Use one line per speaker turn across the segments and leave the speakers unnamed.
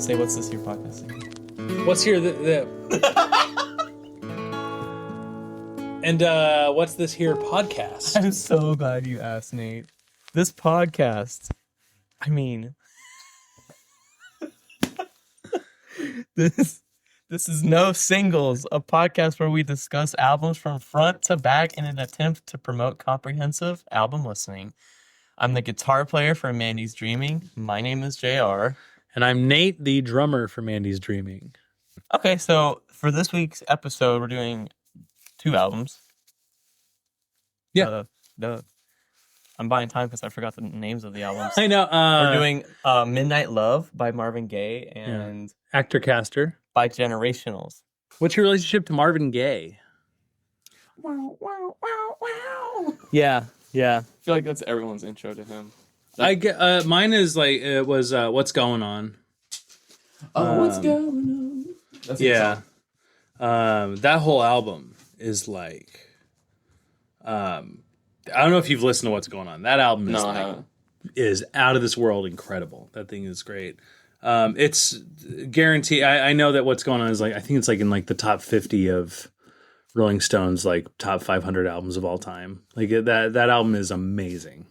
Say, what's this here podcast?
What's here And what's this here podcast?
I'm so glad you asked, Nate. This podcast, I mean, this is no singles, a podcast where we discuss albums from front to back in an attempt to promote comprehensive album listening. I'm the guitar player for Mandy's Dreaming. My name is JR.
And I'm Nate, the drummer for Mandy's Dreaming.
Okay, so for this week's episode, we're doing 2 albums.
Yeah.
I'm buying time because I forgot the names of the albums.
I know.
We're doing Midnight Love by Marvin Gaye and
Actor Caster
by Generationals.
What's your relationship to Marvin Gaye?
Wow, wow, wow, wow.
Yeah.
I feel like that's everyone's intro to him.
I get mine is like it was What's Going On.
What's going on? That's
yeah. That whole album is like I don't know if you've listened to What's Going On. That album is out of this world incredible. That thing is great. It's guaranteed. I know that What's Going On is like, I think it's like in like the top 50 of Rolling Stone's like top 500 albums of all time. Like that album is amazing.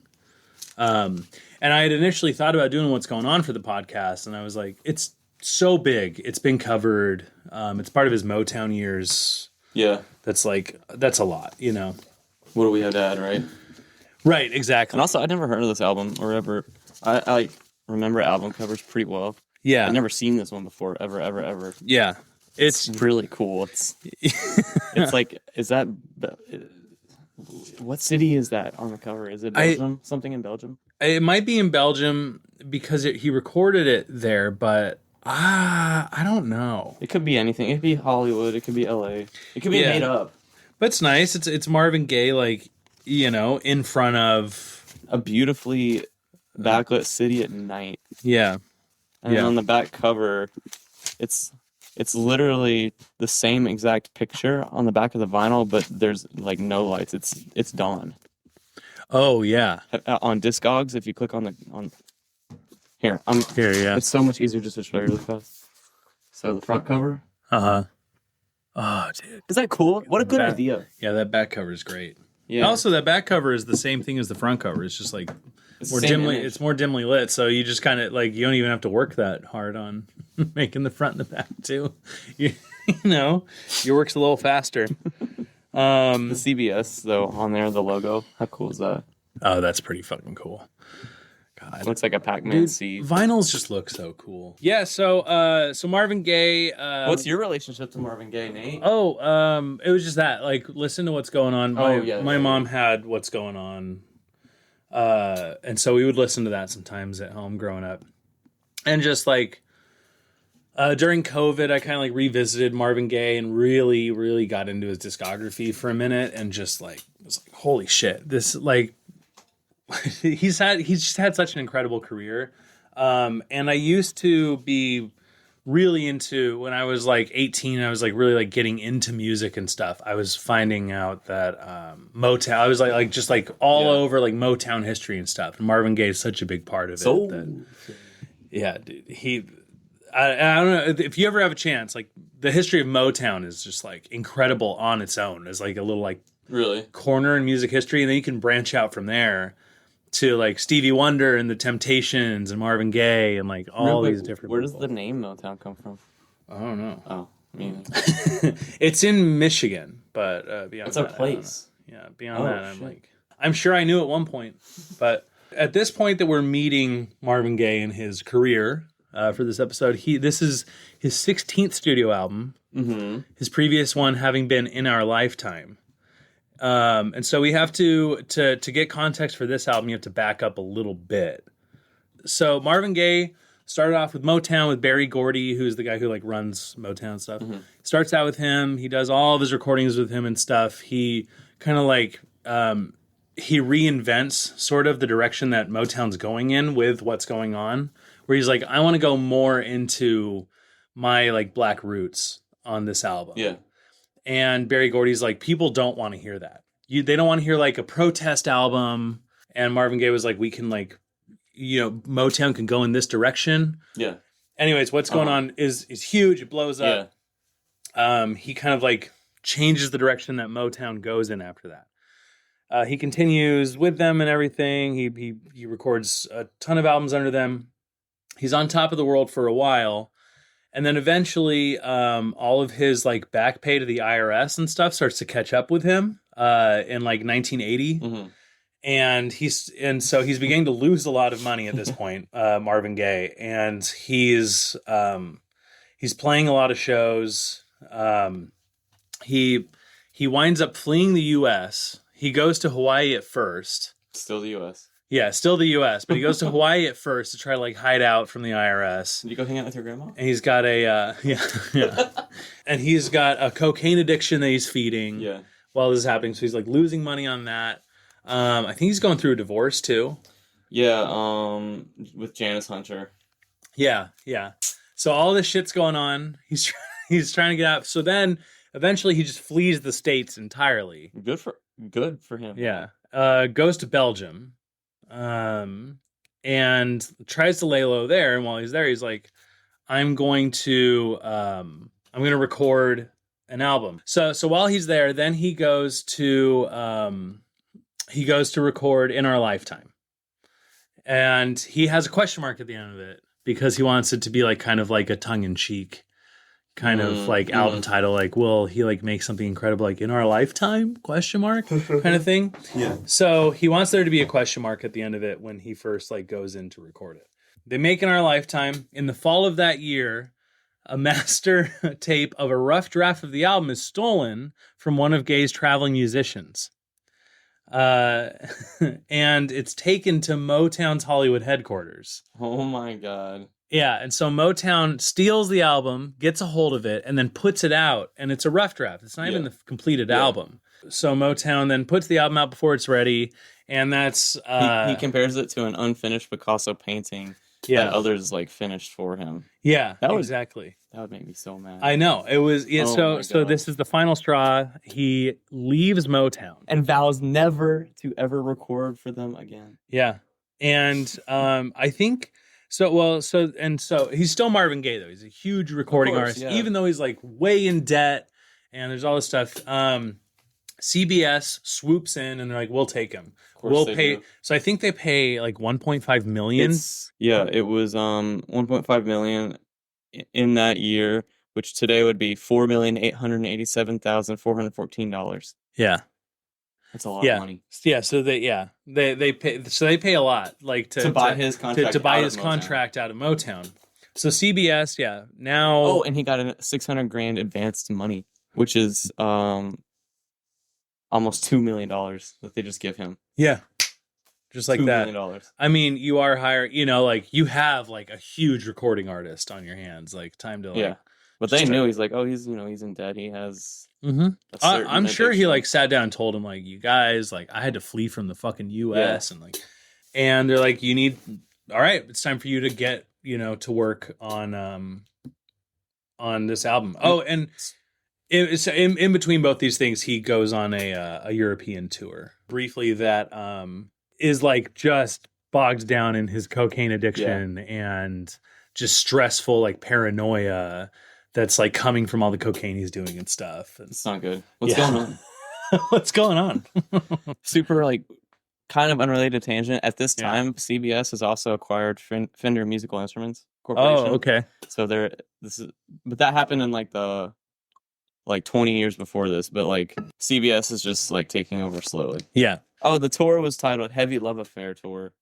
And I had initially thought about doing What's Going On for the podcast, and I was like, it's so big. It's been covered. It's part of his Motown years.
Yeah.
That's a lot, you know.
What do we have to add, right?
Right, exactly.
And also, I'd never heard of this album or ever. I remember album covers pretty well.
Yeah.
I've never seen this one before, ever.
Yeah.
It's really cool. It's like, is that, what city is that on the cover? Is it Belgium? Something in Belgium?
It might be in Belgium because he recorded it there, but I don't know.
It could be anything. It could be Hollywood. It could be LA. It could be made up.
But it's nice. It's Marvin Gaye, like, you know, in front of
a beautifully backlit city at night.
Yeah.
And on the back cover, it's literally the same exact picture on the back of the vinyl, but there's like no lights. It's dawn.
Oh yeah.
On Discogs, if you click on here,
yeah.
It's so much easier just to show you really fast. So the front cover.
Oh, dude.
Is that cool? What a good idea.
Yeah, that back cover is great.
Yeah.
And also, that back cover is the same thing as the front cover. It's just like it's more dimly lit, so you just kind of like, you don't even have to work that hard on making the front and the back too. You know, your work's a little faster.
The CBS though on there, the logo. How cool is that?
Oh, that's pretty fucking cool. God.
It looks like a Pac-Man seed.
Vinyls just look so cool. Yeah, so Marvin Gaye.
What's your relationship to Marvin Gaye, Nate?
Oh, it was just that, like, listen to What's Going On. My mom had What's Going On. And so we would listen to that sometimes at home growing up. And just like during COVID, I kind of like revisited Marvin Gaye and really, really got into his discography for a minute and just like was like, holy shit, this like he's just had such an incredible career. And I used to be really into, when I was like 18, I was like really like getting into music and stuff. I was finding out that Motown, I was like just like all over like Motown history and stuff. And Marvin Gaye is such a big part of it. Yeah, dude, I don't know if you ever have a chance, like the history of Motown is just like incredible on its own as like a little like corner in music history. And then you can branch out from there to like Stevie Wonder and the Temptations and Marvin Gaye and like all these different
Where
people.
does the name Motown come from?
I don't know.
Oh, I mean,
it's in Michigan, but beyond
it's
that,
a place.
Yeah, beyond that, I'm sure I knew at one point, but at this point that we're meeting Marvin Gaye in his career for this episode, this is his 16th studio album.
Mm-hmm.
His previous one having been In Our Lifetime. And so we have to get context for this album, you have to back up a little bit. So Marvin Gaye started off with Motown with Berry Gordy, who's the guy who like runs Motown stuff. Mm-hmm. Starts out with him. He does all of his recordings with him and stuff. He kind of like he reinvents sort of the direction that Motown's going in with What's Going On, where he's like, I want to go more into my like black roots on this album.
Yeah.
And Berry Gordy's like, people don't want to hear that. They don't want to hear like a protest album. And Marvin Gaye was like, we can like, you know, Motown can go in this direction.
Yeah.
Anyways, what's going on is huge. It blows up. He kind of like changes the direction that Motown goes in after that. He continues with them and everything. He records a ton of albums under them. He's on top of the world for a while. And then eventually, all of his like back pay to the IRS and stuff starts to catch up with him in like 1980. Mm-hmm. And so he's beginning to lose a lot of money at this point, Marvin Gaye. And he's playing a lot of shows. He winds up fleeing the U.S. He goes to Hawaii at first.
Still the U.S.
Yeah, still the U.S., but he goes to Hawaii at first to try to like hide out from the IRS.
Did you go hang out with your grandma?
And he's got and he's got a cocaine addiction that he's feeding while this is happening. So he's like losing money on that. I think he's going through a divorce too.
Yeah, with Janice Hunter.
Yeah. So all this shit's going on. He's trying to get out. So then eventually he just flees the States entirely.
Good for him.
Yeah. Goes to Belgium. And tries to lay low there. And while he's there, he's like, I'm going to record an album. So while he's there, then he goes to record In Our Lifetime. And he has a question mark at the end of it because he wants it to be like kind of like a tongue-in-cheek kind of like album title, like, will he like make something incredible like In Our Lifetime question mark kind of thing. So he wants there to be a question mark at the end of it when he first like goes in to record it. They make In Our Lifetime. In the fall of that year, a master tape of a rough draft of the album is stolen from one of Gaye's traveling musicians, and it's taken to Motown's Hollywood headquarters.
Oh my God.
Yeah, and so Motown steals the album, gets a hold of it, and then puts it out, and it's a rough draft. It's not even the completed album. So Motown then puts the album out before it's ready, and that's...
he compares it to an unfinished Picasso painting that others like finished for him.
Yeah, exactly.
That would make me so mad.
I know. It was... Yeah, so this is the final straw. He leaves Motown.
And vows never to ever record for them again.
Yeah, and I think... So he's still Marvin Gaye though. He's a huge recording artist, even though he's like way in debt and there's all this stuff. CBS swoops in and they're like, "We'll take him. We'll pay." Do. So I think they pay like 1.5 million.
It was 1.5 million in that year, which today would be $4,887,414.
Yeah.
That's a lot of money.
Yeah, so they pay a lot, like to
buy his contract
to buy his contract out of Motown. So CBS, now.
Oh, and he got a $600,000 advanced money, which is almost $2 million that they just give him.
Yeah, just like that. $2
million.
I mean, you are hired. Like you have like a huge recording artist on your hands. Like time to like.
But they knew he's like, he's in debt. He has.
Mm-hmm. I'm sure he like sat down and told him like, you guys, like I had to flee from the fucking U.S. and they're like, all right, it's time for you to get to work on this album. Oh, and it's in between both these things, he goes on a European tour briefly that is like just bogged down in his cocaine addiction and just stressful like paranoia. That's like coming from all the cocaine he's doing and stuff.
It's not good. What's going on?
What's going on?
Super like kind of unrelated tangent. At this time, CBS has also acquired Fender Musical Instruments Corporation.
Oh, okay.
So but that happened in like the 20 years before this. But like CBS is just like taking over slowly.
Yeah.
Oh, the tour was titled Heavy Love Affair Tour.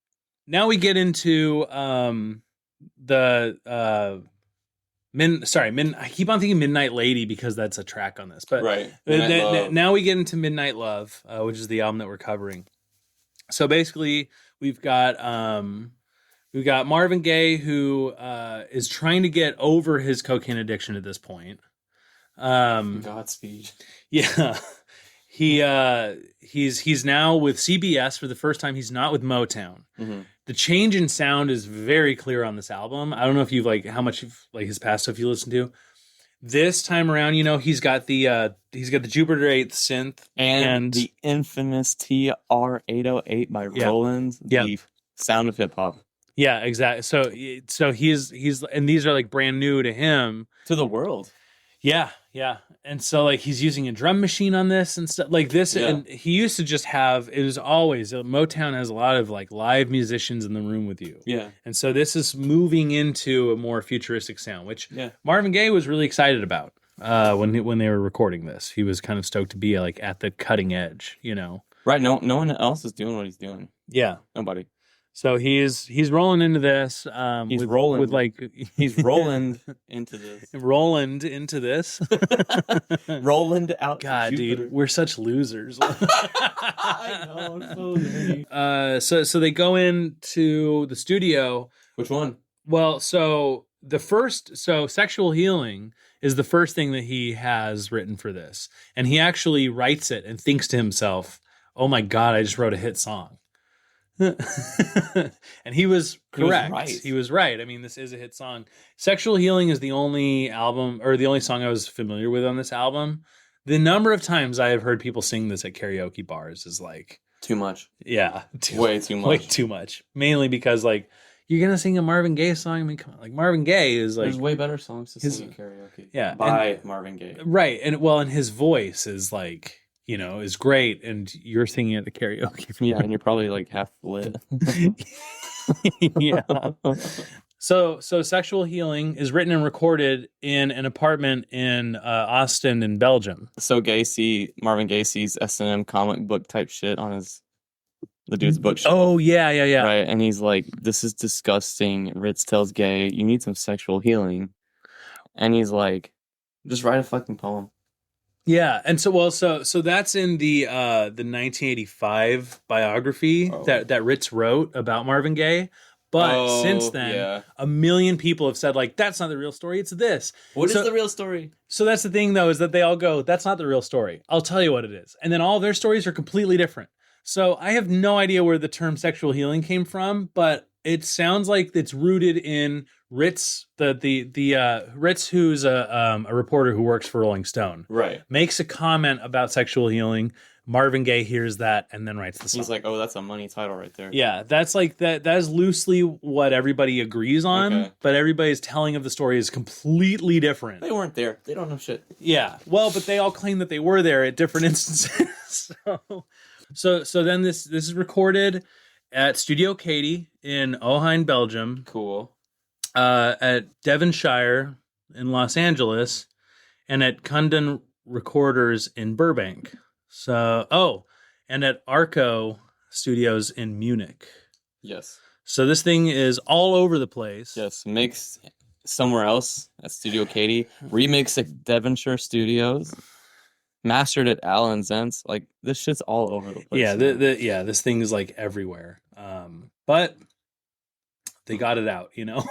Now we get into I keep on thinking Midnight Lady because that's a track on this, but
right.
Now we get into Midnight Love, which is the album that we're covering. So basically, we've got Marvin Gaye who is trying to get over his cocaine addiction at this point.
Godspeed.
Yeah, he's now with CBS for the first time. He's not with Motown. Mm-hmm. The change in sound is very clear on this album. I don't know if you've how much his past stuff you listen to. This time around, he's got the Jupiter 8 synth
and the infamous TR-808 by Roland. The sound of hip hop.
Yeah, exactly. So he's and these are like brand new to him.
To the world.
Yeah, yeah. And so like he's using a drum machine on this and stuff like this.
Yeah.
And he used to just have, it was always, Motown has a lot of like live musicians in the room with you.
Yeah.
And so this is moving into a more futuristic sound, which
Yeah.
Marvin Gaye was really excited about when they were recording this. He was kind of stoked to be like at the cutting edge, you know?
Right. No one else is doing what he's doing.
Yeah.
Nobody.
So he's rolling into this.
He's rolling
with like
he's rolling into this.
Roland into this.
Roland out.
God, dude, we're such losers.
I know, I'm so nerdy.
So they go into the studio.
Which one?
Well, so Sexual Healing is the first thing that he has written for this, and he actually writes it and thinks to himself, "Oh my God, I just wrote a hit song." And he was correct. He was right. I mean, this is a hit song. Sexual Healing is the only album or the only song I was familiar with on this album. The number of times I have heard people sing this at karaoke bars is like
too much.
Yeah.
Way too much.
Way too much. Mainly because like you're going to sing a Marvin Gaye song? I mean, come on. Like Marvin Gaye is like...
There's way better songs to sing at karaoke.
Yeah.
By Marvin Gaye.
Right. And his voice is like... you know, is great, and you're singing at the karaoke.
Yeah, and you're probably like half lit.
Yeah. So Sexual Healing is written and recorded in an apartment in Austin in Belgium.
So Marvin Gaye sees S&M comic book type shit on the dude's bookshelf.
Oh, yeah.
Right, and he's like, this is disgusting. Ritz tells Gaye, you need some sexual healing. And he's like, just write a fucking poem.
Yeah, and so that's in the 1985 biography that Ritz wrote about Marvin Gaye. But since then, a million people have said like, that's not the real story. It's this.
What is the real story?
So that's the thing though, is that they all go, that's not the real story. I'll tell you what it is. And then all their stories are completely different. So I have no idea where the term sexual healing came from, but it sounds like it's rooted in Ritz, Ritz, who's a reporter who works for Rolling Stone,
right,
makes a comment about sexual healing. Marvin Gaye hears that and then writes the song.
He's like, "Oh, that's a money title right there."
Yeah, that's like that. That is loosely what everybody agrees on, but everybody's telling of the story is completely different.
They weren't there. They don't know shit.
Yeah, well, but they all claim that they were there at different instances. So then this is recorded at Studio Katie in Ohain, Belgium.
Cool.
At Devonshire in Los Angeles, and at Cundon Recorders in Burbank. And at Arco Studios in Munich.
Yes.
So this thing is all over the place.
Yes, mixed somewhere else at Studio Katie, remixed at Devonshire Studios, mastered at Allen Zentz. Like, this shit's all over the place.
Yeah, this thing is like everywhere. But they got it out, you know?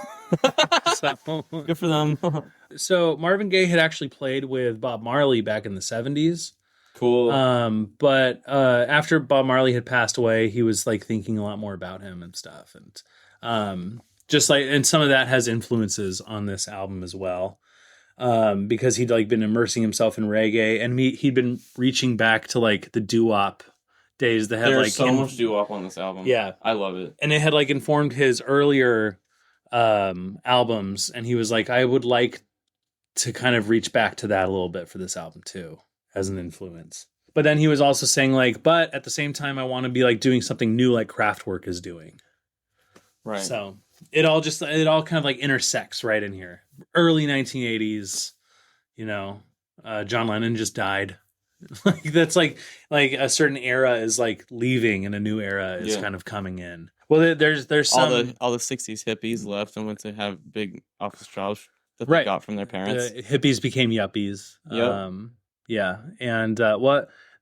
So, good for them.
So Marvin Gaye had actually played with Bob Marley back in the 70s.
Cool.
But after Bob Marley had passed away, he was like thinking a lot more about him and stuff. And and some of that has influences on this album as well. Because he'd like been immersing himself in reggae, and he'd been reaching back to like the doo-wop days that had
There's so much doo-wop on this album.
Yeah.
I love it.
And it had like informed his earlier albums, and he was like, I would like to kind of reach back to that a little bit for this album too, as an influence. But then he was also saying like, but at the same time, I want to be like doing something new like Kraftwerk is doing.
Right.
So it all kind of like intersects right in here. Early 1980s, you know, John Lennon just died. Like that's like a certain era is like leaving and a new era is kind of coming in. Well, there's some
all the 60s hippies left and went to have big office jobs that they got from their parents.
The hippies became yuppies.
Yep.
Yeah, and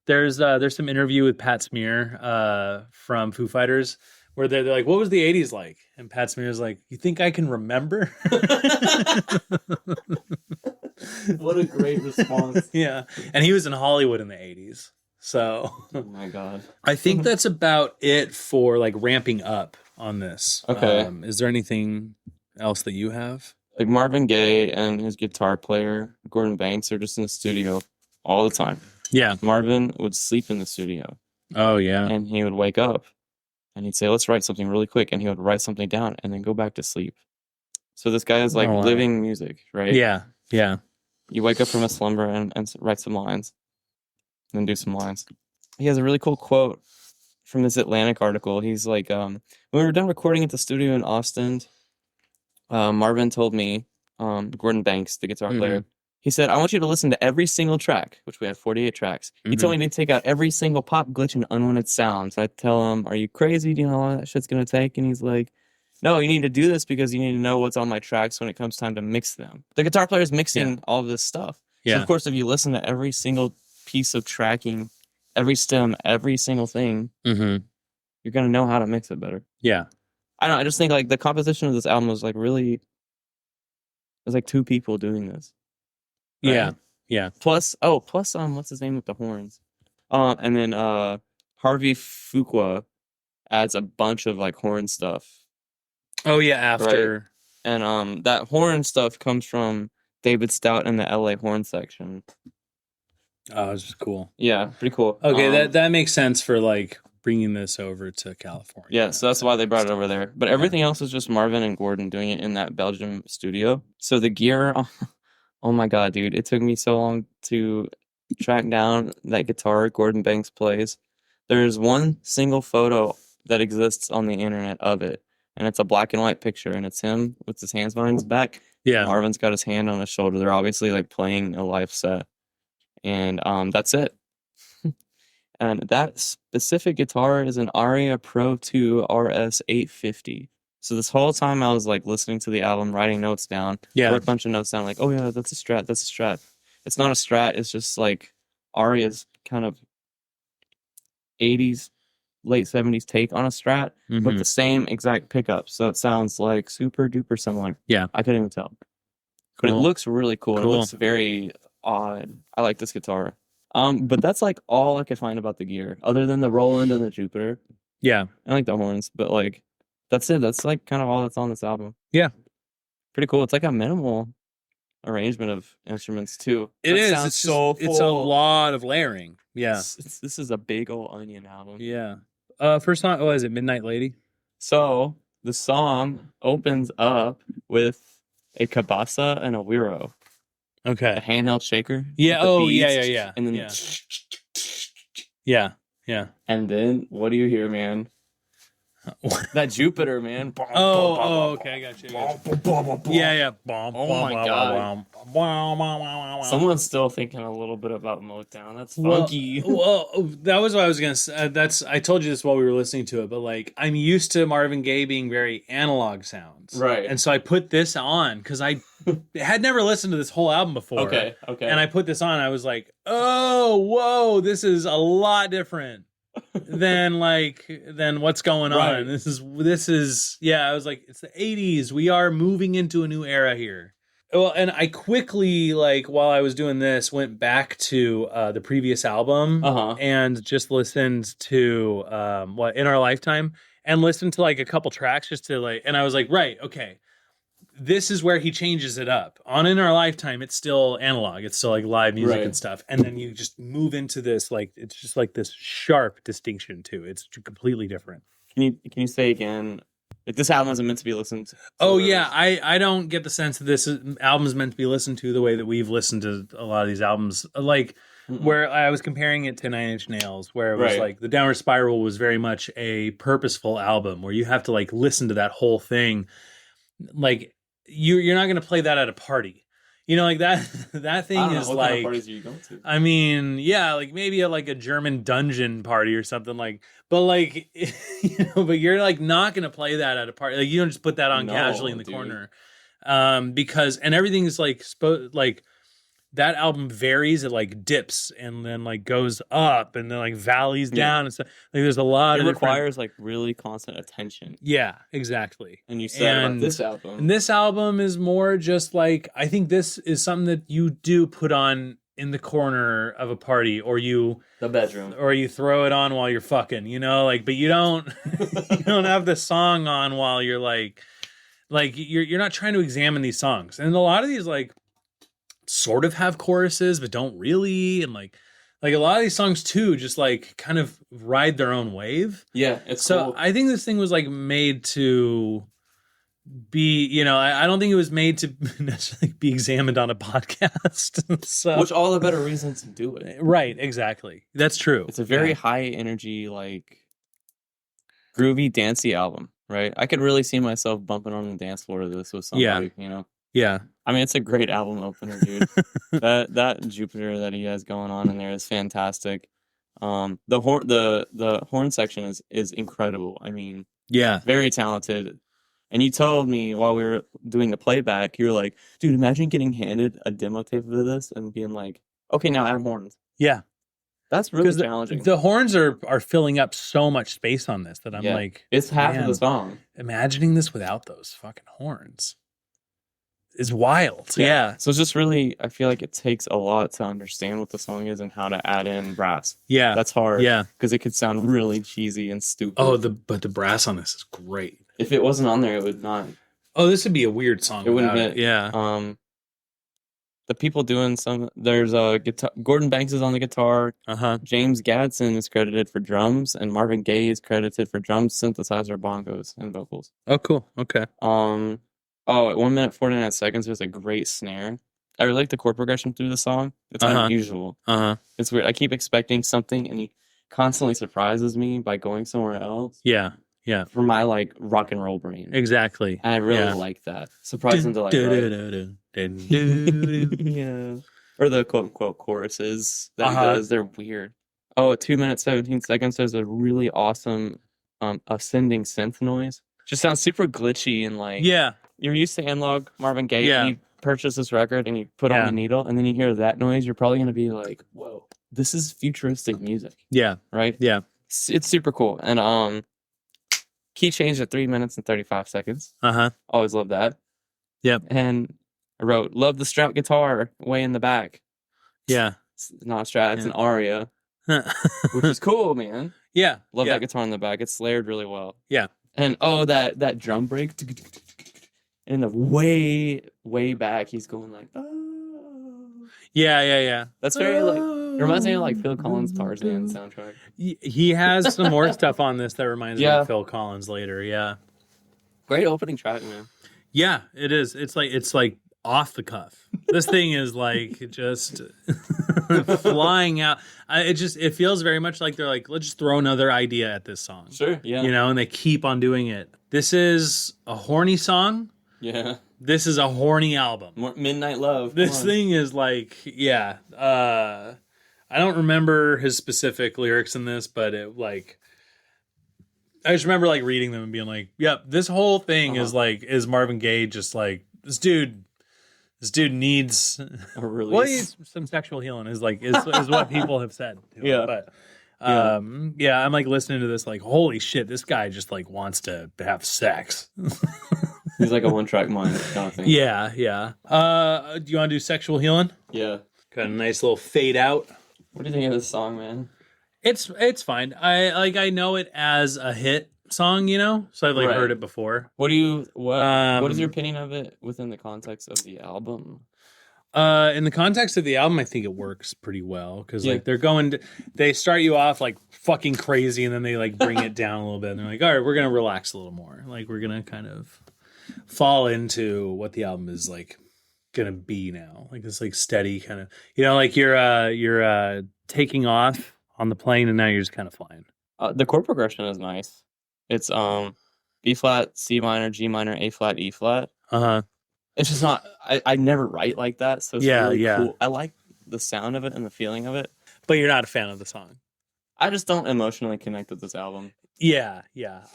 there's some interview with Pat Smear from Foo Fighters where they're like, "What was the 80s like?" And Pat Smear's like, "You think I can remember?"
What a great response.
Yeah, and he was in Hollywood in the 80s. So,
oh my God.
I think that's about it for like ramping up on this.
Okay.
Is there anything else that you have?
Like Marvin Gaye and his guitar player, Gordon Banks, are just in the studio all the time.
Yeah.
Marvin would sleep in the studio.
Oh, yeah.
And he would wake up And he'd say, let's write something really quick. And he would write something down and then go back to sleep. So this guy is like living music, right?
Yeah. Yeah. You
wake up from a slumber and write some lines. And then do some lines. He has a really cool quote from this Atlantic article. He's like, when we were done recording at the studio in Austin, Marvin told me, Gordon Banks, the guitar player, he said, I want you to listen to every single track, which we had 48 tracks. He told me to take out every single pop, glitch, and unwanted sounds. I tell him, are you crazy? Do you know how long that shit's going to take? And he's like, no, you need to do this because you need to know what's on my tracks when it comes time to mix them. The guitar player is mixing all of this stuff. Yeah. So, of course, if you listen to every single piece of tracking, every stem, every single thing, you're going to know how to mix it better. Yeah. I don't know. I just think like the composition of this album was like really, it was like two people doing this. Right? Yeah. Yeah. Plus, what's his name with the horns? And then Harvey Fuqua adds a bunch of like horn stuff. Oh yeah, after. Right? And that horn stuff comes from David Stout in the LA horn section. Oh, it's just cool. Yeah, pretty cool. Okay, that makes sense for like bringing this over to California. Yeah, so that's why they brought it over there. But everything else is just Marvin and Gordon doing it in that Belgium studio. So the gear, oh my God, dude, it took me so long to track down that guitar Gordon Banks plays. There's one single photo that exists on the internet of it, and it's a black and white picture, and it's him with his hands behind his back. Yeah. Marvin's got his hand on his shoulder. They're obviously like playing a live set. And that's it. And that specific guitar is an Aria Pro 2 RS 850. So this whole time I was like listening to the album, writing notes down. Yeah. Wrote a bunch of notes down like, oh yeah, that's a Strat, that's a Strat. It's not a Strat, it's just like Aria's kind of 80s, late 70s take on a Strat with the same exact pickup. So it sounds like super duper similar. Yeah. I couldn't even tell. Cool. But it looks really cool. It looks very odd. I like this guitar. But that's like all I could find about the gear, other than the Roland and the Jupiter. Yeah. I like the horns, but like that's it. That's like kind of all that's on this album. Yeah. Pretty cool. It's like a minimal arrangement of instruments too. It is. It's so full. It's a lot of layering. Yeah. This is a big old onion album. Yeah. First song, what is it? Midnight Lady? So the song opens up with a cabasa and a Wiro. Okay. A handheld shaker. Yeah. Oh, yeah. And then yeah. And then what do you hear, man? That Jupiter, man. Okay, I got you. Yeah. Oh my God. Someone's still thinking a little bit about Motown. That's funky. Well, that was what I was gonna say. I told you this while we were listening to it, but like I'm used to Marvin Gaye being very analog sounds, right? And so I put this on because I had never listened to this whole album before. Okay. And I put this on. I was like, oh, whoa, this is a lot different than what's going on. This is yeah, I was like, it's the 80s. We are moving into a new era here. Well, and I quickly, like, while I was doing this, went back to the previous album and just listened to In Our Lifetime, and listened to like a couple tracks just to like, and I was like, right, okay, this is where he changes it up. On In Our Lifetime, it's still analog. It's still like live music and stuff. And then you just move into this, like, it's just like this sharp distinction too. It's completely different. Can you say again? Like, this album isn't meant to be listened to. Oh yeah, I don't get the sense that this album is meant to be listened to the way that we've listened to a lot of these albums. Like where I was comparing it to Nine Inch Nails, where it was like the Downward Spiral was very much a purposeful album where you have to like listen to that whole thing. Like you're not going to play that at a party. You know, like that thing is what like, kind of parties are you going to? I mean, yeah, like maybe at like a German dungeon party or something like, but like, you know, but you're like not going to play that at a party. Like you don't just put that on casually in the corner. Because, and everything is like, like that album varies. It like dips and then like goes up and then like valleys down and stuff. Like there's a lot of requires like really constant attention. Yeah, exactly. And you said about this album. And this album is more just like, I think this is something that you do put on in the corner of a party, or the bedroom, or you throw it on while you're fucking, you know, like, but you don't you don't have the song on while you're like you're not trying to examine these songs. And a lot of these like sort of have choruses but don't really, and like
Like a lot of these songs too, just like kind of ride their own wave.
Yeah, it's
so
cool.
I think this thing was like made to be, you know, I don't think it was made to necessarily be examined on a podcast. So,
which all the better reason to do it.
Right, exactly. That's true.
It's a very high energy, like groovy, dancey album, right? I could really see myself bumping on the dance floor to this with somebody, you know?
Yeah.
I mean, it's a great album opener, dude. that Jupiter that he has going on in there is fantastic. The horn section is incredible. I mean, very talented. And you told me while we were doing the playback, you were like, dude, imagine getting handed a demo tape of this and being like, okay, now add horns.
Yeah.
That's really challenging.
The horns are filling up so much space on this that I'm like,
it's half of the song.
Imagining this without those fucking horns is wild. Yeah.
So it's just really, I feel like it takes a lot to understand what the song is and how to add in brass.
Yeah.
That's hard.
Yeah.
Because it could sound really cheesy and stupid.
Oh, but the brass on this is great.
If it wasn't on there, it would not.
Oh, this would be a weird song.
It wouldn't hit.
Yeah.
The people doing there's a guitar. Gordon Banks is on the guitar. James Gadsden is credited for drums, and Marvin Gaye is credited for drums, synthesizer, bongos, and vocals.
Oh, cool. Okay.
At 1 minute 49 seconds, there's a great snare. I really like the chord progression through the song. It's unusual. It's weird. I keep expecting something, and he constantly surprises me by going somewhere else.
Yeah.
For my like rock and roll brain.
Exactly.
And I really like that. Surprising to like. Yeah. Or the quote unquote choruses that he does. They're weird. Oh, at 2 minutes 17 seconds, there's a really awesome ascending synth noise. Just sounds super glitchy and like.
Yeah.
You're used to analog Marvin Gaye. Yeah. And you purchase this record and you put on the needle and then you hear that noise. You're probably gonna be like, "Whoa, this is futuristic music."
Yeah.
Right.
Yeah.
It's super cool. And key change at 3 minutes and 35 seconds. Always love that.
Yep.
And I wrote, love the Strat guitar way in the back.
Yeah.
It's not a Strat, it's an Aria. Which is cool, man.
Yeah.
Love that guitar in the back. It's layered really well.
Yeah.
And that drum break. And the way back, he's going like, oh.
Yeah.
That's very like, it reminds me of like Phil Collins' Tarzan soundtrack.
He has some more stuff on this that reminds me of Phil Collins later. Yeah.
Great opening track, man.
Yeah, it is. It's like off the cuff. This thing is like just flying out. It feels very much like they're like, let's just throw another idea at this song.
Sure. Yeah.
You know, and they keep on doing it. This is a horny song.
Yeah.
This is a horny album.
Midnight Love.
This thing is like, I don't remember his specific lyrics in this, but it like, I just remember like reading them and being like, yep, this whole thing is Marvin Gaye just like, this dude needs
a release.
Well, he's some sexual healing is what people have said. But I'm like listening to this like, holy shit, this guy just like wants to have sex.
He's like a one-track mind kind of thing.
Yeah. Do you want to do sexual healing?
Yeah.
Got a nice little fade out.
What do you think of this song, man?
It's fine. I know it as a hit song, you know, so I've heard it before.
What is your opinion of it within the context of the album?
In the context of the album, I think it works pretty well because like they start you off like fucking crazy and then they like bring it down a little bit and they're like, all right, we're gonna relax a little more, like we're gonna kind of fall into what the album is like gonna be now, like this like steady kind of, you know, like you're taking off on the plane and now you're just kind of flying.
The chord progression is nice. It's B flat, C minor, G minor, A flat, E flat. It's just not. I never write like that, so it's really cool. I like the sound of it and the feeling of it.
But you're not a fan of the song.
I just don't emotionally connect with this album.
Yeah.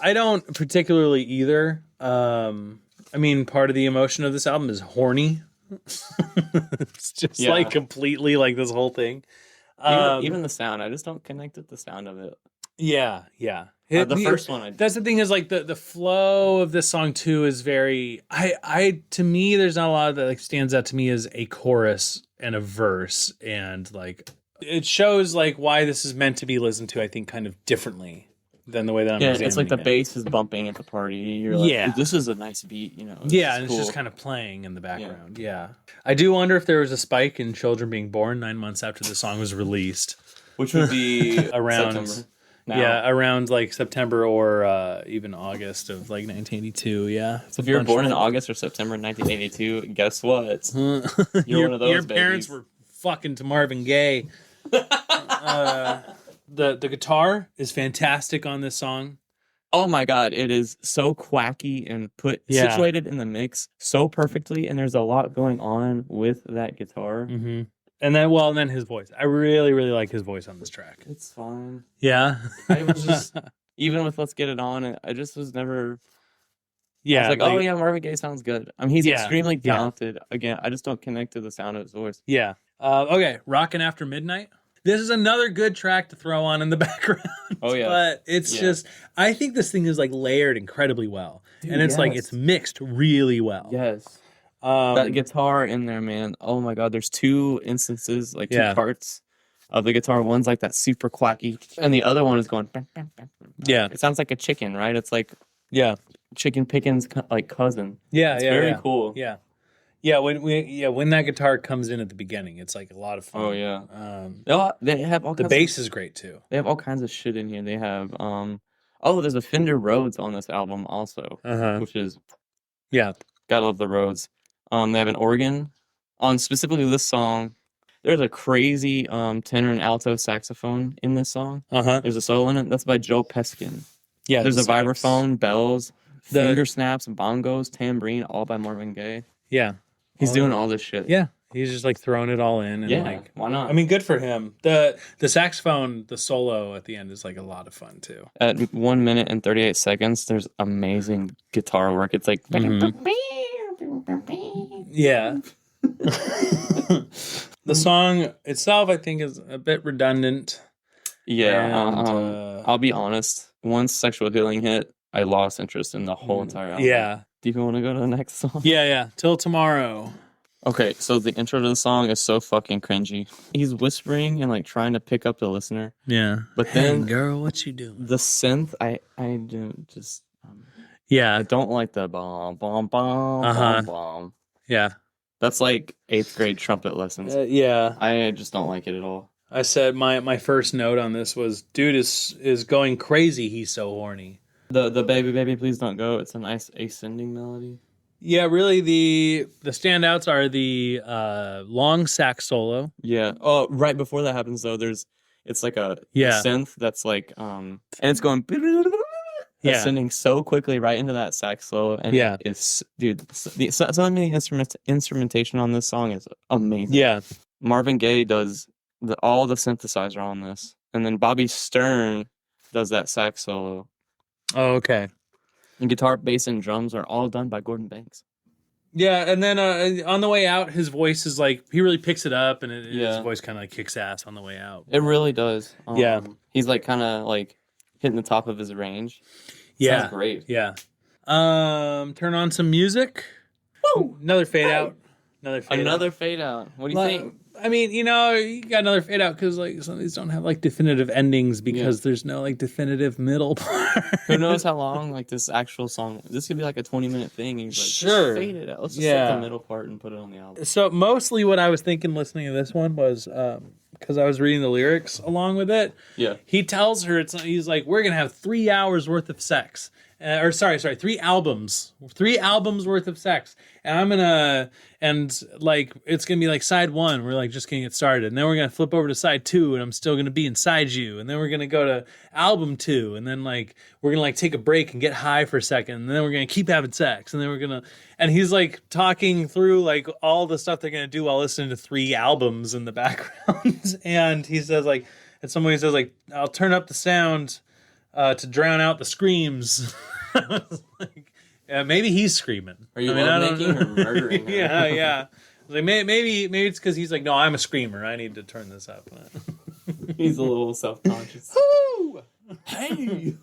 I don't particularly either. I mean, part of the emotion of this album is horny. It's just like completely like this whole thing.
Even the sound, I just don't connect with the sound of it.
Yeah.
The first one.
That's the thing is like the flow of this song too is very. To me, there's not a lot that like stands out to me as a chorus and a verse, and like it shows like why this is meant to be listened to. I think kind of differently than the way that I'm. Yeah,
it's like the bass is bumping at the party. You're like, this is a nice beat, you know.
And it's just kind of playing in the background. Yeah, I do wonder if there was a spike in children being born 9 months after the song was released.
which would be
around
September. Now.
Yeah, around like September or even August of like 1982. Yeah.
So if you were born in August or September 1982, guess what? You're one of those.
Your parents were fucking to Marvin Gaye. The guitar is fantastic on this song.
Oh my god, it is so quacky and situated in the mix so perfectly, and there's a lot going on with that guitar.
Mm-hmm. And then his voice. I really, really like his voice on this track.
It's fine.
Yeah.
I was just, even with Let's Get It On, I just was never...
Yeah.
I was like, oh yeah, Marvin Gaye sounds good. I mean, he's extremely talented. Again, I just don't connect to the sound of his voice.
Yeah. Okay, Rockin' After Midnight. This is another good track to throw on in the background.
Oh yeah.
But it's just, I think this thing is like layered incredibly well. Dude, and it's like, it's mixed really well.
Yes. That guitar in there, man. Oh my god, there's two instances, like two parts of the guitar. One's like that super quacky, and the other one is going.
Yeah,
it sounds like a chicken, right? It's like Chicken Pickin's like cousin.
Yeah,
it's very cool.
Yeah, when that guitar comes in at the beginning, it's like a lot of fun.
Oh yeah. They have all.
The bass is great too.
They have all kinds of shit in here. They have there's a Fender Rhodes on this album also, which is gotta love the Rhodes. They have an organ on specifically this song. There's a crazy tenor and alto saxophone in this song. There's a solo in it. That's by Joe Peskin.
Yeah,
there's a vibraphone, bells, finger snaps, bongos, tambourine, all by Marvin Gaye.
Yeah,
he's doing all this shit.
Yeah, he's just like throwing it all in. And like,
why not?
I mean, good for him. The saxophone, the solo at the end is like a lot of fun too.
At 1 minute and 38 seconds, there's amazing guitar work. It's like.
Yeah. The song itself, I think, is a bit redundant.
Yeah. And, I'll be honest. Once Sexual Healing hit, I lost interest in the whole entire album.
Yeah.
Do you want to go to the next song?
Yeah. Till Tomorrow.
Okay, so the intro to the song is so fucking cringy. He's whispering and like trying to pick up the listener.
Yeah.
But then,
hey, girl, what you doing?
The synth, I don't just.
I
don't like the bomb, bomb, bomb, bomb, bomb.
Yeah.
That's like 8th grade trumpet lessons.
Yeah.
I just don't like it at all.
I said my first note on this was, dude is going crazy. He's so horny.
The baby, baby, please don't go. It's a nice ascending melody.
Yeah, really the standouts are the long sax solo.
Yeah. Oh, right before that happens though, it's like a synth that's like and it's going ascending so quickly right into that sax solo, and it's some of the instrumentation on this song is amazing. Yeah, Marvin Gaye does all the synthesizer on this, and then Bobby Stern does that sax solo.
Oh, okay.
And guitar, bass, and drums are all done by Gordon Banks.
Yeah, and then on the way out, his voice is like, he really picks it up, and his voice kind of like kicks ass on the way out.
It really does. He's like kind of like hitting the top of his range. Sounds great.
Yeah. Turn on some music. Woo! Another fade out.
Another fade out. What do you think?
I mean, you got another fade out because like some of these don't have like definitive endings because there's no like definitive middle part.
Who knows how long like this actual song? This could be like a 20-minute thing. And he's like, sure, just fade it out. Let's just set the middle part and put it on the album.
So mostly what I was thinking listening to this one was because I was reading the lyrics along with it. Yeah, he tells her he's like, we're gonna have 3 hours worth of sex. 3 albums worth of sex, and like it's gonna be like side 1, we're like just gonna get started, and then we're gonna flip over to side 2, and I'm still gonna be inside you, and then we're gonna go to album 2, and then like we're gonna like take a break and get high for a second, and then we're gonna keep having sex, and then and he's like talking through like all the stuff they're gonna do while listening to 3 albums in the background, and he says like, and somebody says like, I'll turn up the sound to drown out the screams. I was like, maybe he's screaming.
Are you lovemaking or murdering?
Yeah. Like maybe it's because he's like, no, I'm a screamer. I need to turn this up.
He's a little self-conscious.
Woo! Hey.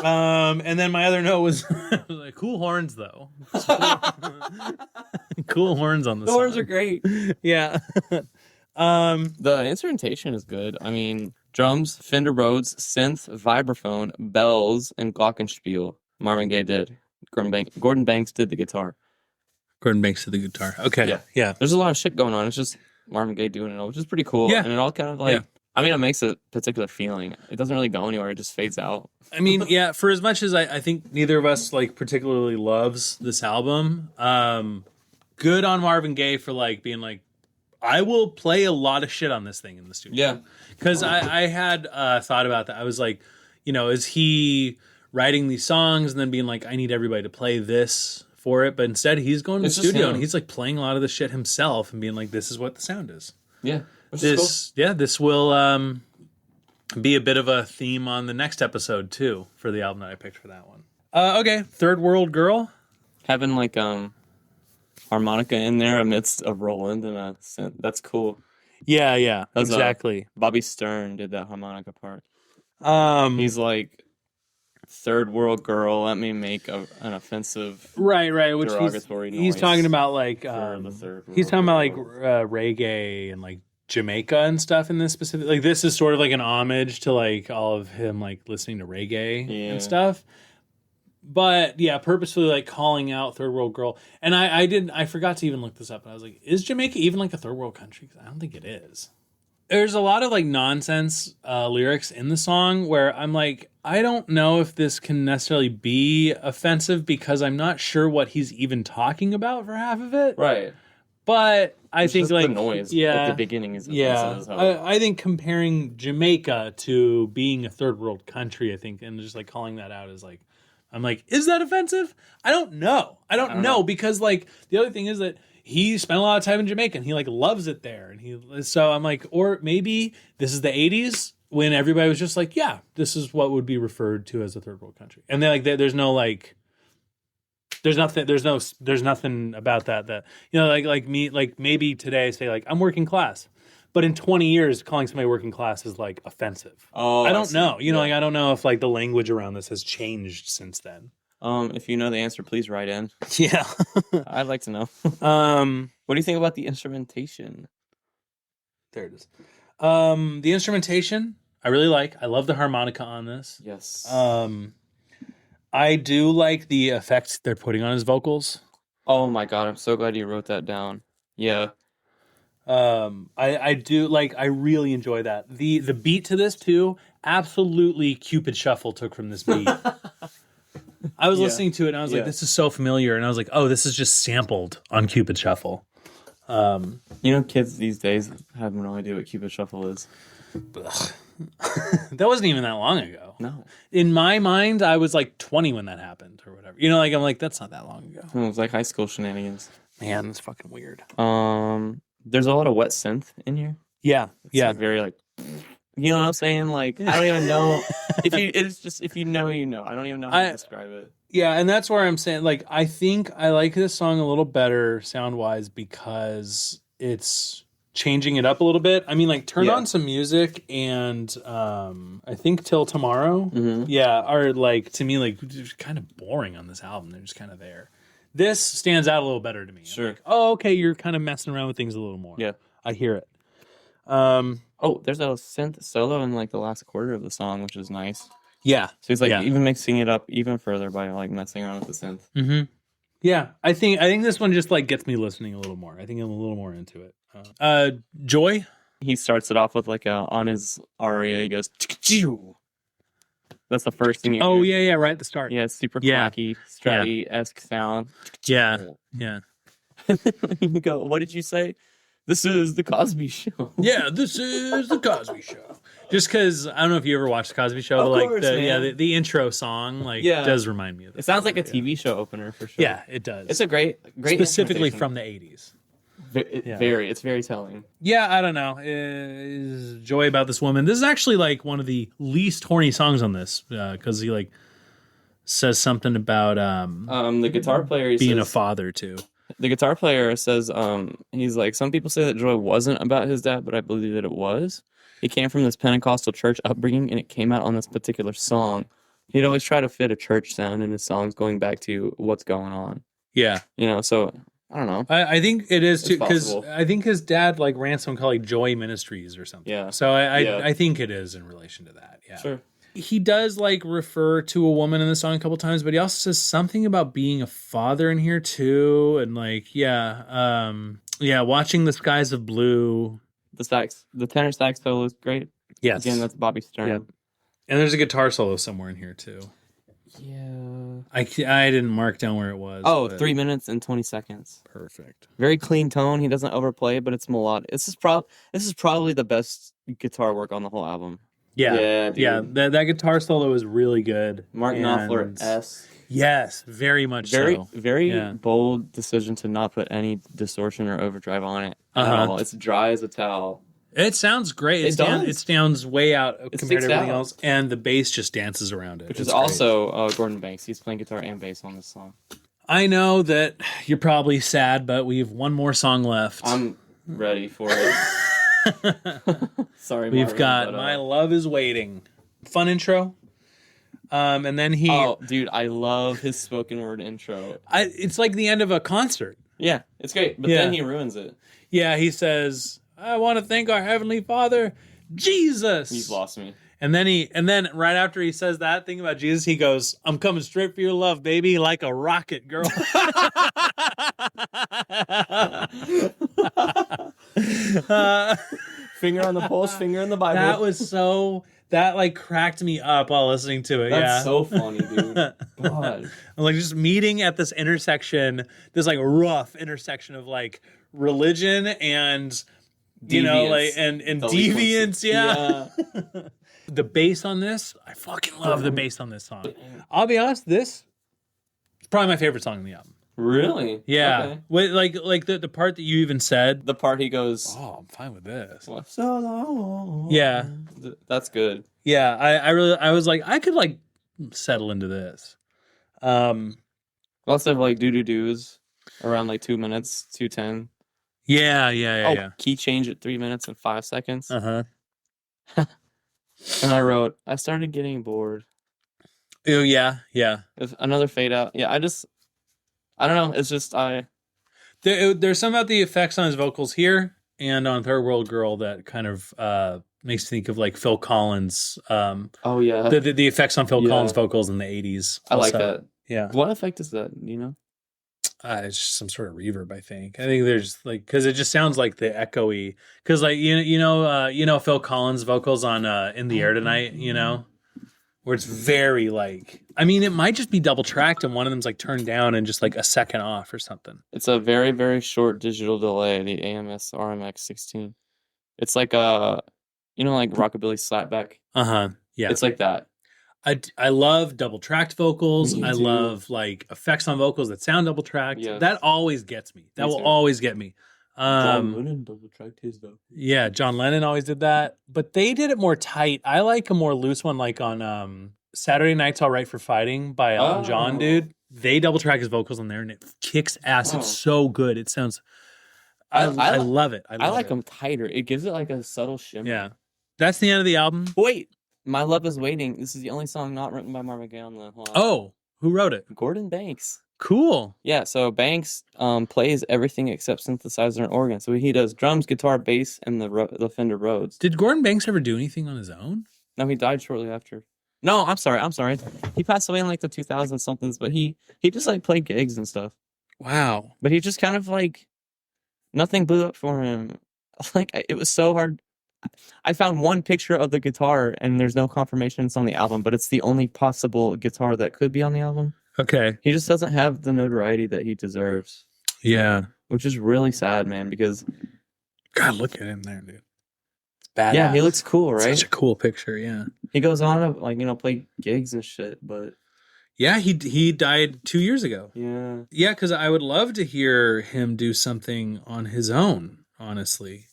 And then my other note was like, cool horns though. Cool horns on the song.
Horns are great.
Yeah.
The instrumentation is good. I mean, drums, Fender Rhodes, synth, vibraphone, bells, and glockenspiel. Marvin Gaye did. Gordon Banks did the guitar.
Okay. Yeah.
There's a lot of shit going on. It's just Marvin Gaye doing it all, which is pretty cool. Yeah. And it all kind of like, I mean, it makes a particular feeling. It doesn't really go anywhere. It just fades out.
I mean, yeah, for as much as I think neither of us like particularly loves this album, good on Marvin Gaye for like being like, I will play a lot of shit on this thing in the studio.
Yeah.
Because I had thought about that. I was like, is he writing these songs and then being like, I need everybody to play this for it? But instead, he's going to the studio and he's like playing a lot of the shit himself and being like, this is what the sound is.
Yeah.
This will be a bit of a theme on the next episode too for the album that I picked for that one. Okay, Third World Girl.
Having like harmonica in there amidst a Roland and a synth. That's cool.
Yeah, exactly.
Bobby Stern did that harmonica part.
He's
like, third world girl, let me make an offensive
right, which
derogatory noise.
He's talking about like
the third
he's talking about like
girl.
reggae and like Jamaica and stuff in this specific. Like this is sort of like an homage to like all of him like listening to reggae and stuff. But yeah, purposefully like calling out third world girl. And I forgot to even look this up. And I was like, is Jamaica even like a third world country? Because I don't think it is. There's a lot of like nonsense lyrics in the song where I'm like, I don't know if this can necessarily be offensive because I'm not sure what he's even talking about for half of it.
Right.
But I think like
the noise
at
the beginning is
I think comparing Jamaica to being a third world country, I think, and just like calling that out is like, I'm like, is that offensive? I don't know. I don't know because like the other thing is that he spent a lot of time in Jamaica and he like loves it there, and so I'm like, or maybe this is the 80s when everybody was just like, yeah, this is what would be referred to as a third world country, and then like there's no like. There's nothing about that like me, like maybe today say like I'm working class, but in 20 years calling somebody working class is like offensive. I don't know. Like I don't know if like the language around this has changed since then.
If you know the answer, please write in.
Yeah.
I'd like to know. What do you think about the instrumentation?
There it is. The instrumentation I really like. I love the harmonica on this.
Yes.
I do like the effects they're putting on his vocals.
Oh my god, I'm so glad you wrote that down. Yeah.
I do like, I really enjoy that. The beat to this too, absolutely Cupid Shuffle took from this beat. I was listening to it and I was like, this is so familiar. And I was like, oh, this is just sampled on Cupid Shuffle.
Kids these days have no idea what Cupid Shuffle is.
That wasn't even that long ago.
No.
In my mind, I was like 20 when that happened or whatever. Like I'm like, that's not that long ago.
It was like high school shenanigans.
Man, that's fucking weird.
There's a lot of wet synth in here.
Yeah.
It's like very like, you know what I'm saying? Like, I don't even know. If you know, you know. I don't even know how to describe it.
Yeah, and that's where I'm saying, like, I think I like this song a little better sound-wise because it's changing it up a little bit. I mean, like, Turn On Some Music and I think Till Tomorrow, are, like, to me, like, kind of boring on this album. They're just kind of there. This stands out a little better to me.
Sure.
Like, oh, okay, you're kind of messing around with things a little more.
Yeah.
I hear it.
There's a synth solo in, like, the last quarter of the song, which is nice.
Yeah.
So he's like even mixing it up even further by like messing around with the synth.
Mm-hmm. Yeah, I think this one just like gets me listening a little more. I think I'm a little more into it. Joy.
He starts it off with like on his aria. He goes, "Choo." That's the first thing.
You hear. Yeah, right at the start.
Yeah, it's super clacky, Stratty-esque sound.
Yeah.
You go, what did you say? This is the Cosby Show.
Yeah, this is the Cosby Show. Just because I don't know if you ever watched the Cosby Show,
but
like
course,
the intro song does remind me of this.
It sounds like a TV show opener for sure.
Yeah, it does.
It's a great
specifically from the 80s.
It's very telling.
Yeah, I don't know. Is Joy about this woman? This is actually like one of the least horny songs on this because he like says something about
the guitar player
being a father too.
The guitar player says, he's like, some people say that Joy wasn't about his dad, but I believe that it was. He came from this Pentecostal church upbringing, and it came out on this particular song. He'd always try to fit a church sound in his songs going back to what's going on.
Yeah.
So, I don't know.
I think it is, too, because I think his dad, like, ran something called, like, Joy Ministries or something.
Yeah.
So I think it is in relation to that, yeah.
Sure.
He does like refer to a woman in the song a couple times, but he also says something about being a father in here too, and like watching the skies of blue.
The tenor sax solo is great.
Yes.
Again, that's Bobby Stern.
Yep. And there's a guitar solo somewhere in here too.
Yeah.
I didn't mark down where it was.
Oh, 3 minutes and 20 seconds.
Perfect.
Very clean tone. He doesn't overplay it, but it's melodic. This is probably the best guitar work on the whole album.
Yeah, dude. That guitar solo is really good.
Mark Knopfler-esque.
Yes, very much
Very bold decision to not put any distortion or overdrive on it at all. It's dry as a towel.
It sounds great. It stands way out compared to everything else, and the bass just dances around it.
Which is also Gordon Banks. He's playing guitar and bass on this song.
I know that you're probably sad, but we have one more song left.
I'm ready for it. Sorry,
We've got My Love Is Waiting. Fun intro. And then he...
Oh, dude, I love his spoken word intro.
It's like the end of a concert.
Yeah, it's great, but then he ruins it.
Yeah, he says, I want to thank our Heavenly Father, Jesus.
He's lost me.
And then right after he says that thing about Jesus, he goes, I'm coming straight for your love, baby, like a rocket, girl.
Finger on the pulse, finger in the Bible.
That like cracked me up while listening to it.
That's so funny, dude. God.
I'm like just meeting at this intersection, this like rough intersection of like religion and you know, like and deviance, yeah. The bass on this, I fucking love the bass on this song. I'll be honest, this is probably my favorite song on the album.
Really?
Yeah.
Okay.
Wait, like the part that you even said.
The part he goes,
oh, I'm fine with this.
So long.
Yeah.
That's good.
Yeah, I was like, I could like settle into this.
Lots of like do-do-dos around like 2 minutes, 2:10.
Yeah.
Key change at 3 minutes and 5 seconds.
Uh-huh.
And I wrote, I started getting bored.
Oh, yeah.
If another fade out. Yeah, I don't know. It's just
There's some about the effects on his vocals here and on Third World Girl that kind of makes me think of like Phil Collins.
Oh yeah.
The effects on Phil Collins vocals in the 80s.
I like that.
Yeah.
What effect is that? Do you know?
It's just some sort of reverb, I think. I think there's like because it just sounds like the echoey. Because like you know Phil Collins vocals on "In the Air Tonight," you know, where it's very like. I mean, it might just be double tracked and one of them's like turned down and just like a second off or something.
It's a very very short digital delay. The AMS RMX 16. It's like like rockabilly slapback.
Yeah.
It's like that.
I love double tracked vocals. I love like effects on vocals that sound double tracked. Yes. That always gets me. That will always get me.
John Lennon double tracked his vocal.
Yeah, John Lennon always did that, but they did it more tight. I like a more loose one, like on Saturday Night's All Right for Fighting by Elton John, dude. They double track his vocals on there, and it kicks ass. It's so good. It sounds. I love it.
I like them tighter. It gives it like a subtle shimmer.
Yeah, that's the end of the album.
Wait. My Love Is Waiting. This is the only song not written by Marvin Gaye on the whole album.
Oh, who wrote it?
Gordon Banks.
Cool.
Yeah, so Banks plays everything except synthesizer and organ. So he does drums, guitar, bass, and the Fender Rhodes.
Did Gordon Banks ever do anything on his own?
No, he died shortly after. No, I'm sorry. He passed away in like the 2000 somethings, but he just like played gigs and stuff.
Wow.
But he just kind of like nothing blew up for him. Like it was so hard. I found one picture of the guitar, and there's no confirmation it's on the album, but it's the only possible guitar that could be on the album.
Okay.
He just doesn't have the notoriety that he deserves.
Yeah.
Which is really sad, man, because...
God, look at him there, dude. It's badass.
Yeah, he looks cool, right?
Such a cool picture, yeah.
He goes on to, like, play gigs and shit, but...
Yeah, he died 2 years ago.
Yeah.
Yeah, because I would love to hear him do something on his own, honestly.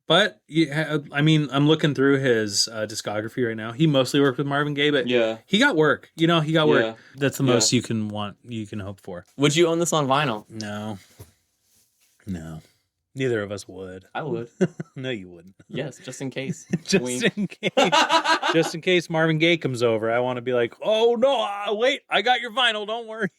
But yeah, I mean, I'm looking through his discography right now. He mostly worked with Marvin Gaye, but he got work. He got work. Yeah. That's the most you can hope for.
Would you own this on vinyl?
No. Neither of us would.
I would.
No, you wouldn't.
Yes, just in case.
Just in case Marvin Gaye comes over, I want to be like, oh no, wait, I got your vinyl. Don't worry.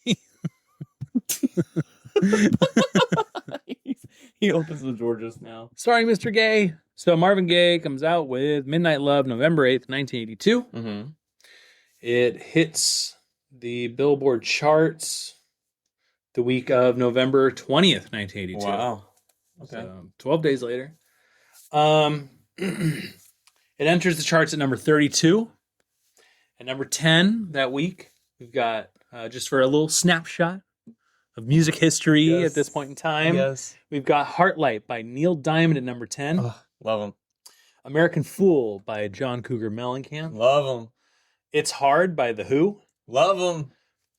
He opens the door just now.
Sorry, Mr. Gaye. So Marvin Gaye comes out with Midnight Love November 8th, 1982.
Mm-hmm.
It hits the Billboard charts the week of November 20th, 1982.
Wow.
Okay. So 12 days later. It enters the charts at number 32. At number 10 that week, we've got, just for a little snapshot of music history at this point in time, we've got Heartlight by Neil Diamond at number 10.
Oh, love him.
American Fool by John Cougar Mellencamp.
Love him.
It's Hard by The Who.
Love him.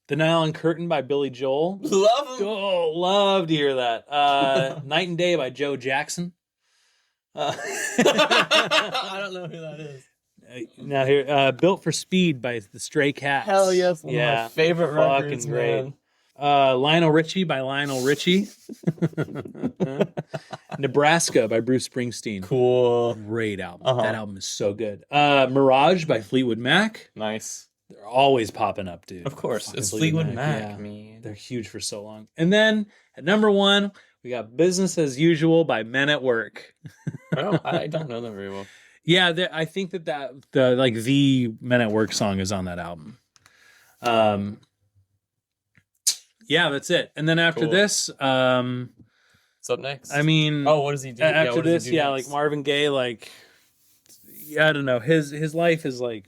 The Nylon Curtain by Billy Joel.
Love him.
Oh, love to hear that. Night and Day by Joe Jackson.
I don't know who that is.
Now here, Built for Speed by the Stray Cats.
Hell yes, one of my favorite records,
great.
man.
Lionel Richie by Lionel Richie. Nebraska by Bruce Springsteen.
Cool.
Great album. That album is so good. Mirage by Fleetwood Mac.
Nice.
They're always popping up, dude.
Of course.
Fucking
It's Fleetwood Mac.
Yeah.
Man.
They're huge for so long. And then at number 1, we got Business as Usual by Men at Work.
I don't know them very well.
Yeah, I think that the Men at Work song is on that album. Yeah, that's it. And then after this,
what's up next?
I mean,
what does he do?
After this,
next?
like Marvin Gaye, like, I don't know. His life is like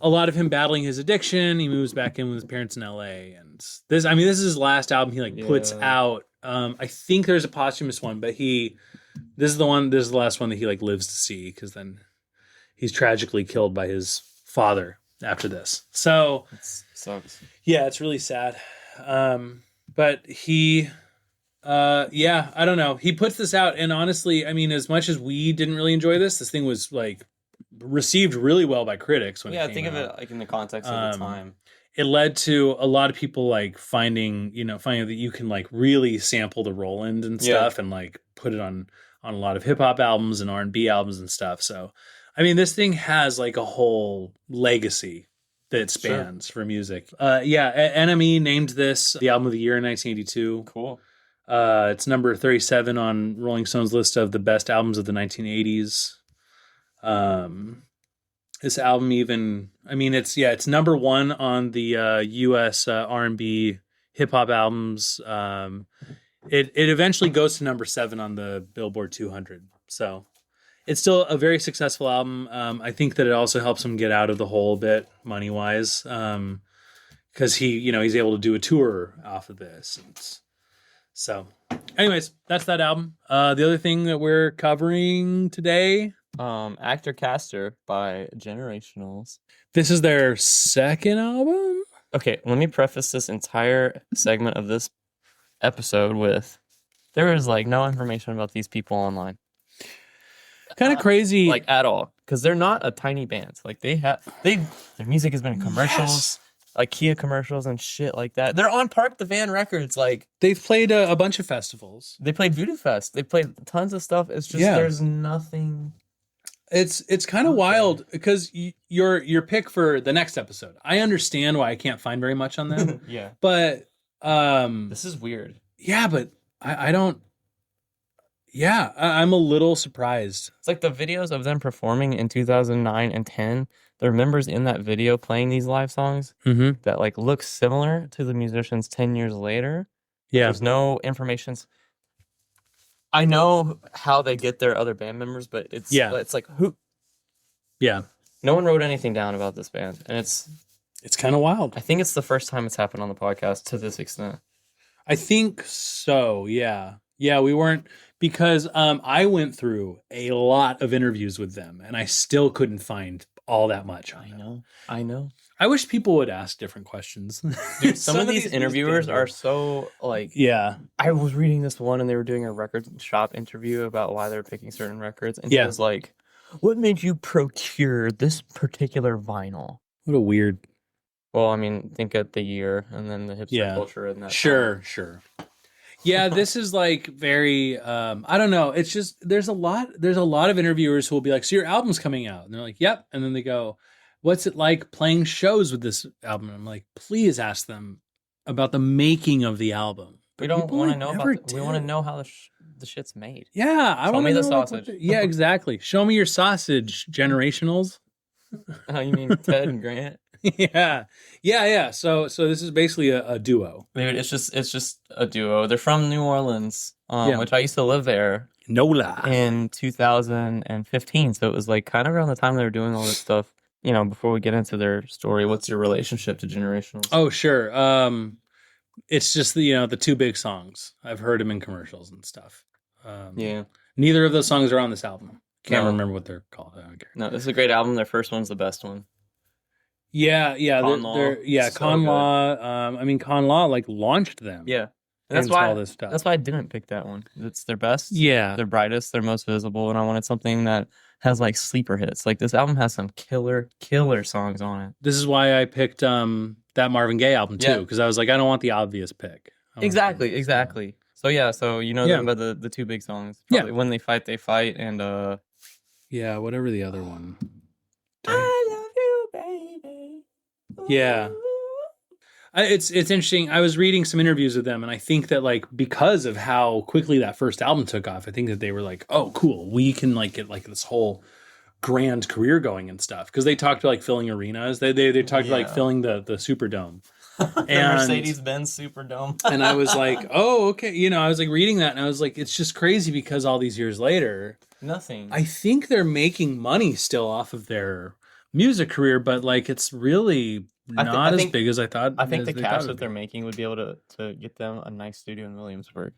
a lot of him battling his addiction. He moves back in with his parents in LA, and this is his last album he puts out. I think there's a posthumous one, but this is the last one that he lives to see, because then he's tragically killed by his father after this. So
It sucks.
yeah, it's really sad. But he, I don't know. He puts this out, and honestly, I mean, as much as we didn't really enjoy this thing was received really well by critics when it came
think
out.
of it in the context of the time.
It led to a lot of people finding that you can really sample the Roland and stuff, and put it on a lot of hip hop albums and R&B albums and stuff. So, I mean, this thing has a whole legacy that spans for music. NME named this the album of the year in 1982.
Cool.
It's number 37 on Rolling Stone's list of the best albums of the 1980s. This album it's number 1 on the US R&B hip hop albums. It eventually goes to number 7 on the Billboard 200. So it's still a very successful album. I think that it also helps him get out of the hole a bit money wise, because he's able to do a tour off of this. So, anyways, that's that album. The other thing that we're covering today,
Actor Caster by Generationals.
This is their second album.
Okay, let me preface this entire segment of this episode with there is no information about these people online.
Kind of crazy,
at all, because they're not a tiny band. Their music has been in commercials, Kia commercials and shit like that. They're on Park the Van Records.
They've played a bunch of festivals.
They played Voodoo Fest. They played tons of stuff. It's just there's nothing.
It's kind of wild, because your pick for the next episode, I understand why I can't find very much on them.
Yeah,
but
this is weird.
Yeah, but I don't. Yeah, I'm a little surprised.
It's the videos of them performing in 2009 and 10. There are members in that video playing these live songs that look similar to the musicians 10 years later.
Yeah,
there's no information. I know how they get their other band members, but it's who?
Yeah,
no one wrote anything down about this band, and it's
kind of wild.
I think it's the first time it's happened on the podcast to this extent.
I think so. Yeah, we weren't, because I went through a lot of interviews with them, and I still couldn't find all that much on them.
I know.
I wish people would ask different questions.
Dude, some of these interviewers are so
yeah.
I was reading this one, and they were doing a record shop interview about why they're picking certain records, and he was like, "What made you procure this particular vinyl?"
What a weird.
Well, I mean, think of the year and then the hipster culture and that.
Sure. Yeah, this is very I don't know. It's just there's a lot of interviewers who will be like, "So your album's coming out." And they're like, "Yep." And then they go, "What's it like playing shows with this album?" And I'm like, "Please ask them about the making of the album."
We don't want to know we want to know how the shit's made.
Yeah, I want to know
the sausage.
Yeah, exactly. Show me your sausage, Generationals.
Oh, you mean Ted and Grant?
Yeah. So this is basically a duo.
Dude, it's just a duo. They're from New Orleans, which I used to live there.
Nola.
in 2015. So it was like kind of around the time they were doing all this stuff. You know, before we get into their story, what's your relationship to Generationals?
Oh, sure. It's just the two big songs. I've heard them in commercials and stuff.
Yeah.
Neither of those songs are on this album. Can't remember what they're called. I don't care.
No, this is a great album. Their first one's the best one.
Yeah.
Con Law. So
Con Law. Con Law like launched them.
Yeah. And
that's why all this stuff.
That's why I didn't pick that one. It's their best.
Yeah.
Their brightest, their most visible, and I wanted something that has like sleeper hits. Like this album has some killer songs on it.
This is why I picked that Marvin Gaye album too, because I was like, I don't want the obvious pick.
Exactly. So you know them by the two big songs. Probably When They Fight, They Fight, and
whatever the other one.
I love you, baby. Ooh.
Yeah. It's interesting. I was reading some interviews with them, and I think that like because of how quickly that first album took off, I think that they were like, "Oh, cool, we can like get like this whole grand career going and stuff." Because they talked to like filling arenas. They talked to like filling the Superdome,
the Mercedes-Benz Superdome.
And I was like, "Oh, okay." I was like reading that, and I was like, "It's just crazy because all these years later,
nothing."
I think they're making money still off of their music career, but like it's really not as big as I thought.
I think the cash that they're making would be able to get them a nice studio in Williamsburg.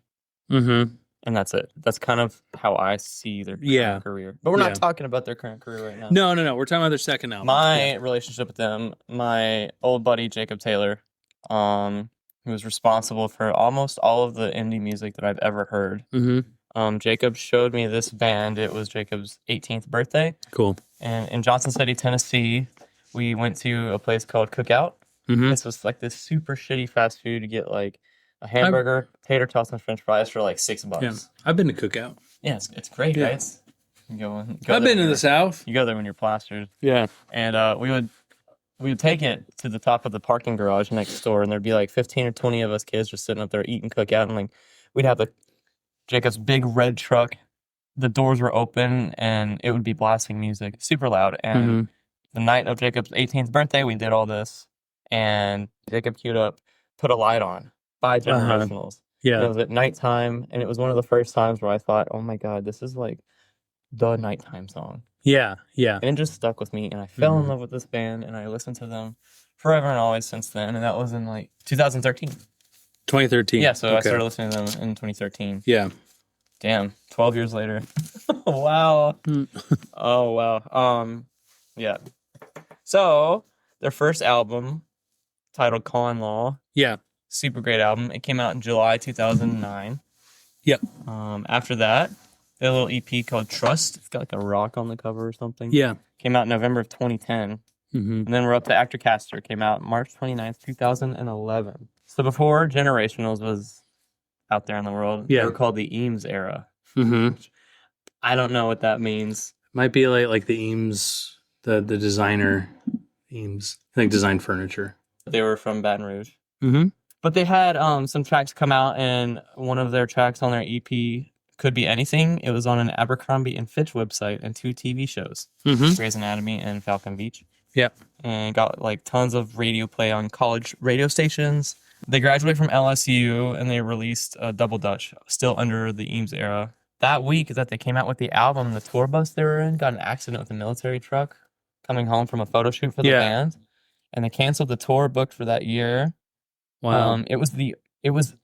Mm-hmm.
And that's it. That's kind of how I see their current career. But we're not talking about their current career right now.
No. We're talking about their second album.
My relationship with them, my old buddy Jacob Taylor, who was responsible for almost all of the indie music that I've ever heard.
Mm-hmm.
Jacob showed me this band. It was Jacob's 18th birthday.
Cool.
And in Johnson City, Tennessee, we went to a place called Cookout.
Mm-hmm.
This was like this super shitty fast food to get like a hamburger, tater tots, and French fries for like $6.
Yeah, I've been to Cookout.
Yeah, it's great, right?
I've been to the South.
You go there when you're plastered.
Yeah.
And we would take it to the top of the parking garage next door, and there'd be like 15 or 20 of us kids just sitting up there eating Cookout, and like we'd have Jacob's big red truck. The doors were open, and it would be blasting music, super loud. And the night of Jacob's 18th birthday, we did all this, and Jacob queued up, Put a Light On by Generationals.
Yeah.
It was at nighttime, and it was one of the first times where I thought, oh my God, this is like the nighttime song.
Yeah.
And it just stuck with me, and I fell in love with this band, and I listened to them forever and always since then, and that was in like 2013.
2013.
Yeah, so I started listening to them in 2013.
Yeah.
Damn, 12 years later. Wow. Oh, wow. Yeah. So, their first album, titled Con Law.
Yeah.
Super great album. It came out in July 2009.
Yep.
After that, they had a little EP called Trust. It's got like a rock on the cover or something.
Yeah.
Came out in November of 2010. And then we're up to Actor Caster. Came out March 29th, 2011. So before Generationals was out there in the world, they were called the Eames era. I don't know what that means.
Might be like the Eames, the designer Eames, I think designed furniture.
They were from Baton Rouge. But they had some tracks come out, and one of their tracks on their EP, Could Be Anything. It was on an Abercrombie and Fitch website and 2 TV shows, Grey's Anatomy and Falcon Beach.
Yeah.
And got like tons of radio play on college radio stations. They graduated from LSU, and they released Double Dutch, still under the Eames era. That week that they came out with the album, the tour bus they were in got an accident with a military truck coming home from a photo shoot for the band. And they canceled the tour booked for that year.
Wow.
It was,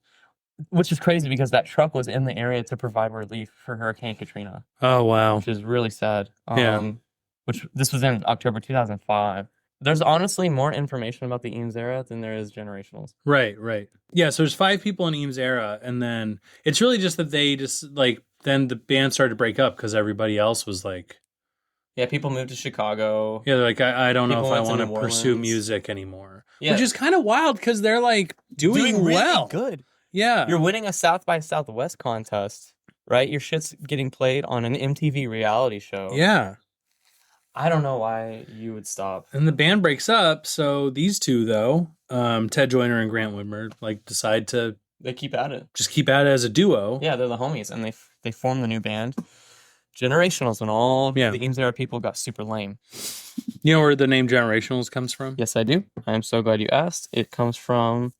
which is crazy because that truck was in the area to provide relief for Hurricane Katrina.
Oh, wow.
Which is really sad.
Yeah.
This was in October 2005. There's honestly more information about the Eames era than there is Generationals.
Right. Yeah, so there's 5 people in Eames era, and then it's really just that they just, like, then the band started to break up because everybody else was like...
Yeah, people moved to Chicago.
Yeah, they're like, I don't know if I want to pursue music anymore.
Yeah.
Which is kind of wild because they're, like, doing well.
Really good.
Yeah.
You're winning a South by Southwest contest, right? Your shit's getting played on an MTV reality show.
Yeah.
I don't know why you would stop.
And the band breaks up, so these two, though, Ted Joyner and Grant Whitmer, like, decide to...
They keep at it.
Just keep at it as a duo.
Yeah, they're the homies, and they form the new band. Generationals, when all the Eames era people got super lame.
You know where the name Generationals comes from?
Yes, I do. I am so glad you asked. It comes from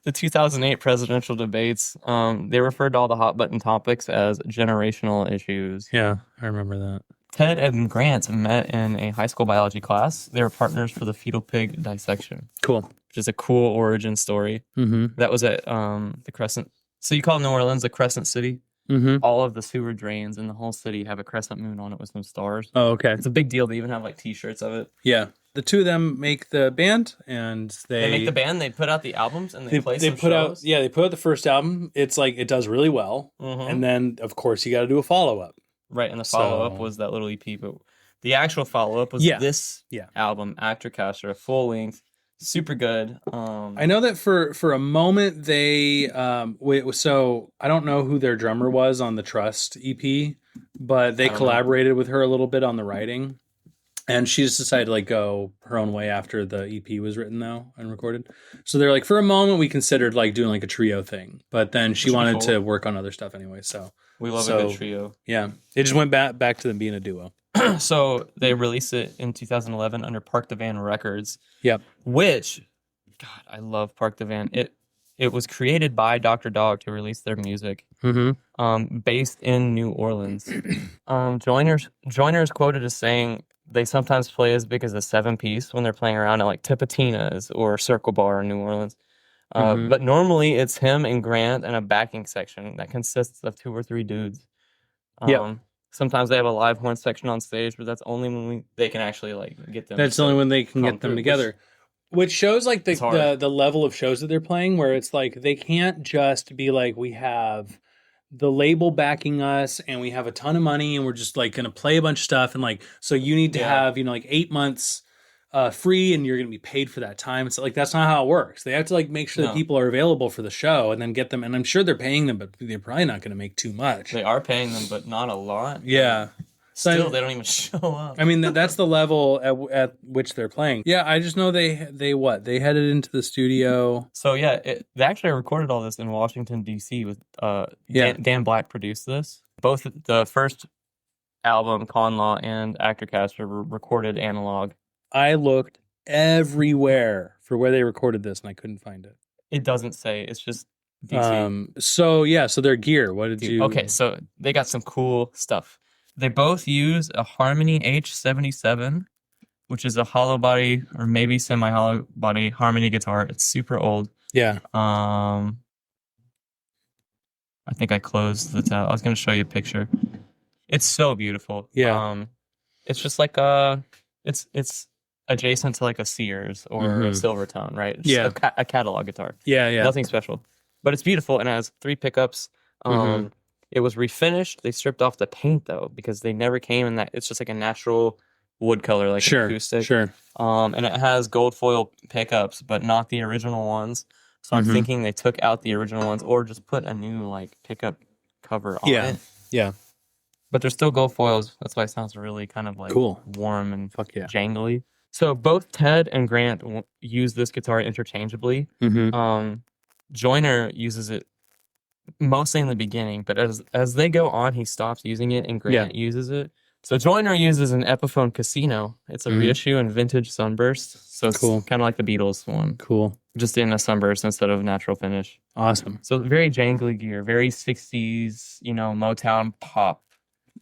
The 2008 presidential debates, they referred to all the hot button topics as generational issues.
Yeah, I remember that.
Ted and Grant met in a high school biology class. They were partners for the fetal pig dissection.
Cool.
Which is a cool origin story.
Mm-hmm.
That was at the Crescent. So you call New Orleans the Crescent City?
Mm-hmm.
All of the sewer drains in the whole city have a crescent moon on it with some stars.
Oh, okay.
It's a big deal. They even have like T-shirts of it.
Yeah. The two of them make the band, and
they make the band. They put out the albums, and they play some shows.
They put out the first album. It's like it does really well, and then of course you got to do a follow up.
Right, and the follow up was that little EP, but the actual follow up was this album, Actor Caster, a full length. Super good.
I know that for a moment they so I don't know who their drummer was on the Trust EP, but they collaborated with her a little bit on the writing, and she just decided to like go her own way after the EP was written though and recorded. So they're like, for a moment we considered like doing like a trio thing, but then she wanted to work on other stuff anyway. So
we love a good trio.
Yeah, it just went back to them being a duo.
So they released it in 2011 under Park the Van Records.
Yep.
Which, God, I love Park the Van. It was created by Dr. Dog to release their music.
Mm-hmm.
Based in New Orleans. Joyner is quoted as saying they sometimes play as big as a 7-piece when they're playing around at like Tipitina's or Circle Bar in New Orleans. But normally it's him and Grant and a backing section that consists of 2 or 3 dudes. Sometimes they have a live horn section on stage, but that's only when they can actually like get them.
That's the only when they can get them together. Which shows like the level of shows that they're playing, where it's like they can't just be like, we have the label backing us and we have a ton of money and we're just like gonna play a bunch of stuff, and like so you need to have like 8 months free and you're gonna be paid for that time. It's like that's not how it works. They have to like make sure that people are available for the show and then get them, and I'm sure they're paying them, but they're probably not gonna make too much.
They are paying them, but not a lot.
Yeah.
Still, they don't even show up.
I mean, that's the level at which they're playing. Yeah, I just know they headed into the studio.
So yeah, they actually recorded all this in Washington D.C. with Dan Black produced this. Both the first album, Con Law and Actor Caster, were recorded analog.
I looked everywhere for where they recorded this, and I couldn't find it.
It doesn't say. It's just DC.
So their gear. What did you?
Okay, so they got some cool stuff. They both use a Harmony H77, which is a hollow body or maybe semi-hollow body Harmony guitar. It's super old.
Yeah.
I think I closed the tab. I was going to show you a picture. It's so beautiful.
Yeah.
It's just like it's adjacent to like a Sears or a Silvertone, right? It's just a catalog guitar.
Yeah.
Nothing special, but it's beautiful and it has 3 pickups. It was refinished. They stripped off the paint though because they never came in that. It's just like a natural wood color, like acoustic.
Sure.
And it has gold foil pickups, but not the original ones. So I'm thinking they took out the original ones or just put a new like pickup cover on it.
Yeah.
But they're still gold foils. That's why it sounds really kind of like
cool,
warm and jangly. So both Ted and Grant use this guitar interchangeably. Joyner uses it mostly in the beginning, but as they go on, he stops using it and Grant uses it. So Joyner uses an Epiphone Casino. It's a reissue and vintage sunburst. So it's kind of like the Beatles one.
Cool.
Just in a sunburst instead of natural finish.
Awesome.
So very jangly gear, very 60s, Motown pop.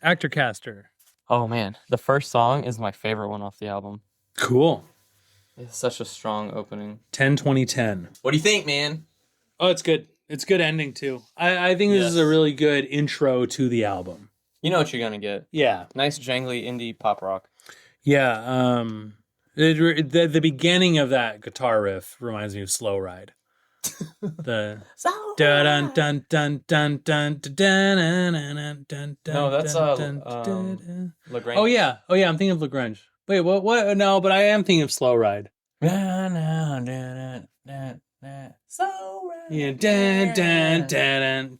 Actor Caster.
Oh man, the first song is my favorite one off the album.
Cool.
It's such a strong opening.
10-20-10.
What do you think, man?
Oh, it's good. It's good ending too. I think this is a really good intro to the album.
You know what you're gonna get.
Yeah.
Nice jangly indie pop rock.
Yeah. The beginning of that guitar riff reminds me of Slow Ride. The dun dun dun dun dun dun dun.
No, that's LaGrange.
Oh yeah. I'm thinking of LaGrange. Wait, what? No, but I am thinking of Slow Ride.
Slow Ride.
Yeah, dun.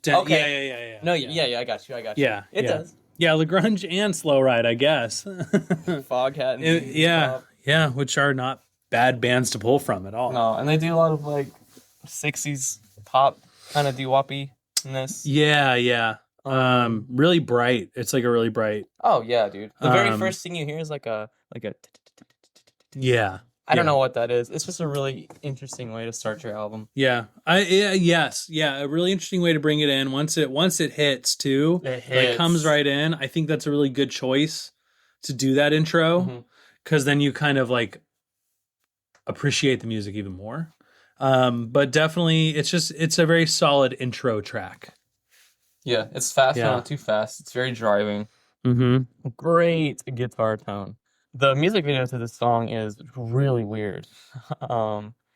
Okay.
Yeah.
No, yeah, I got you.
Yeah,
it does.
Yeah, LaGrange and Slow Ride, I guess.
Foghat. And
yeah, which are not bad bands to pull from at all.
No, and they do a lot of like 60s pop kind of doo-woppiness.
Yeah. Really bright. It's like a really bright.
Oh yeah, dude. The very first thing you hear is like a.
Yeah.
I don't know what that is. It's just a really interesting way to start your album.
Yeah. Yes. Yeah. A really interesting way to bring it in. Once it hits too, like comes right in. I think that's a really good choice to do that intro, because then you kind of like appreciate the music even more. But definitely it's a very solid intro track.
Yeah. It's fast, but not too fast. It's very driving. Great guitar tone. The music video to this song is really weird.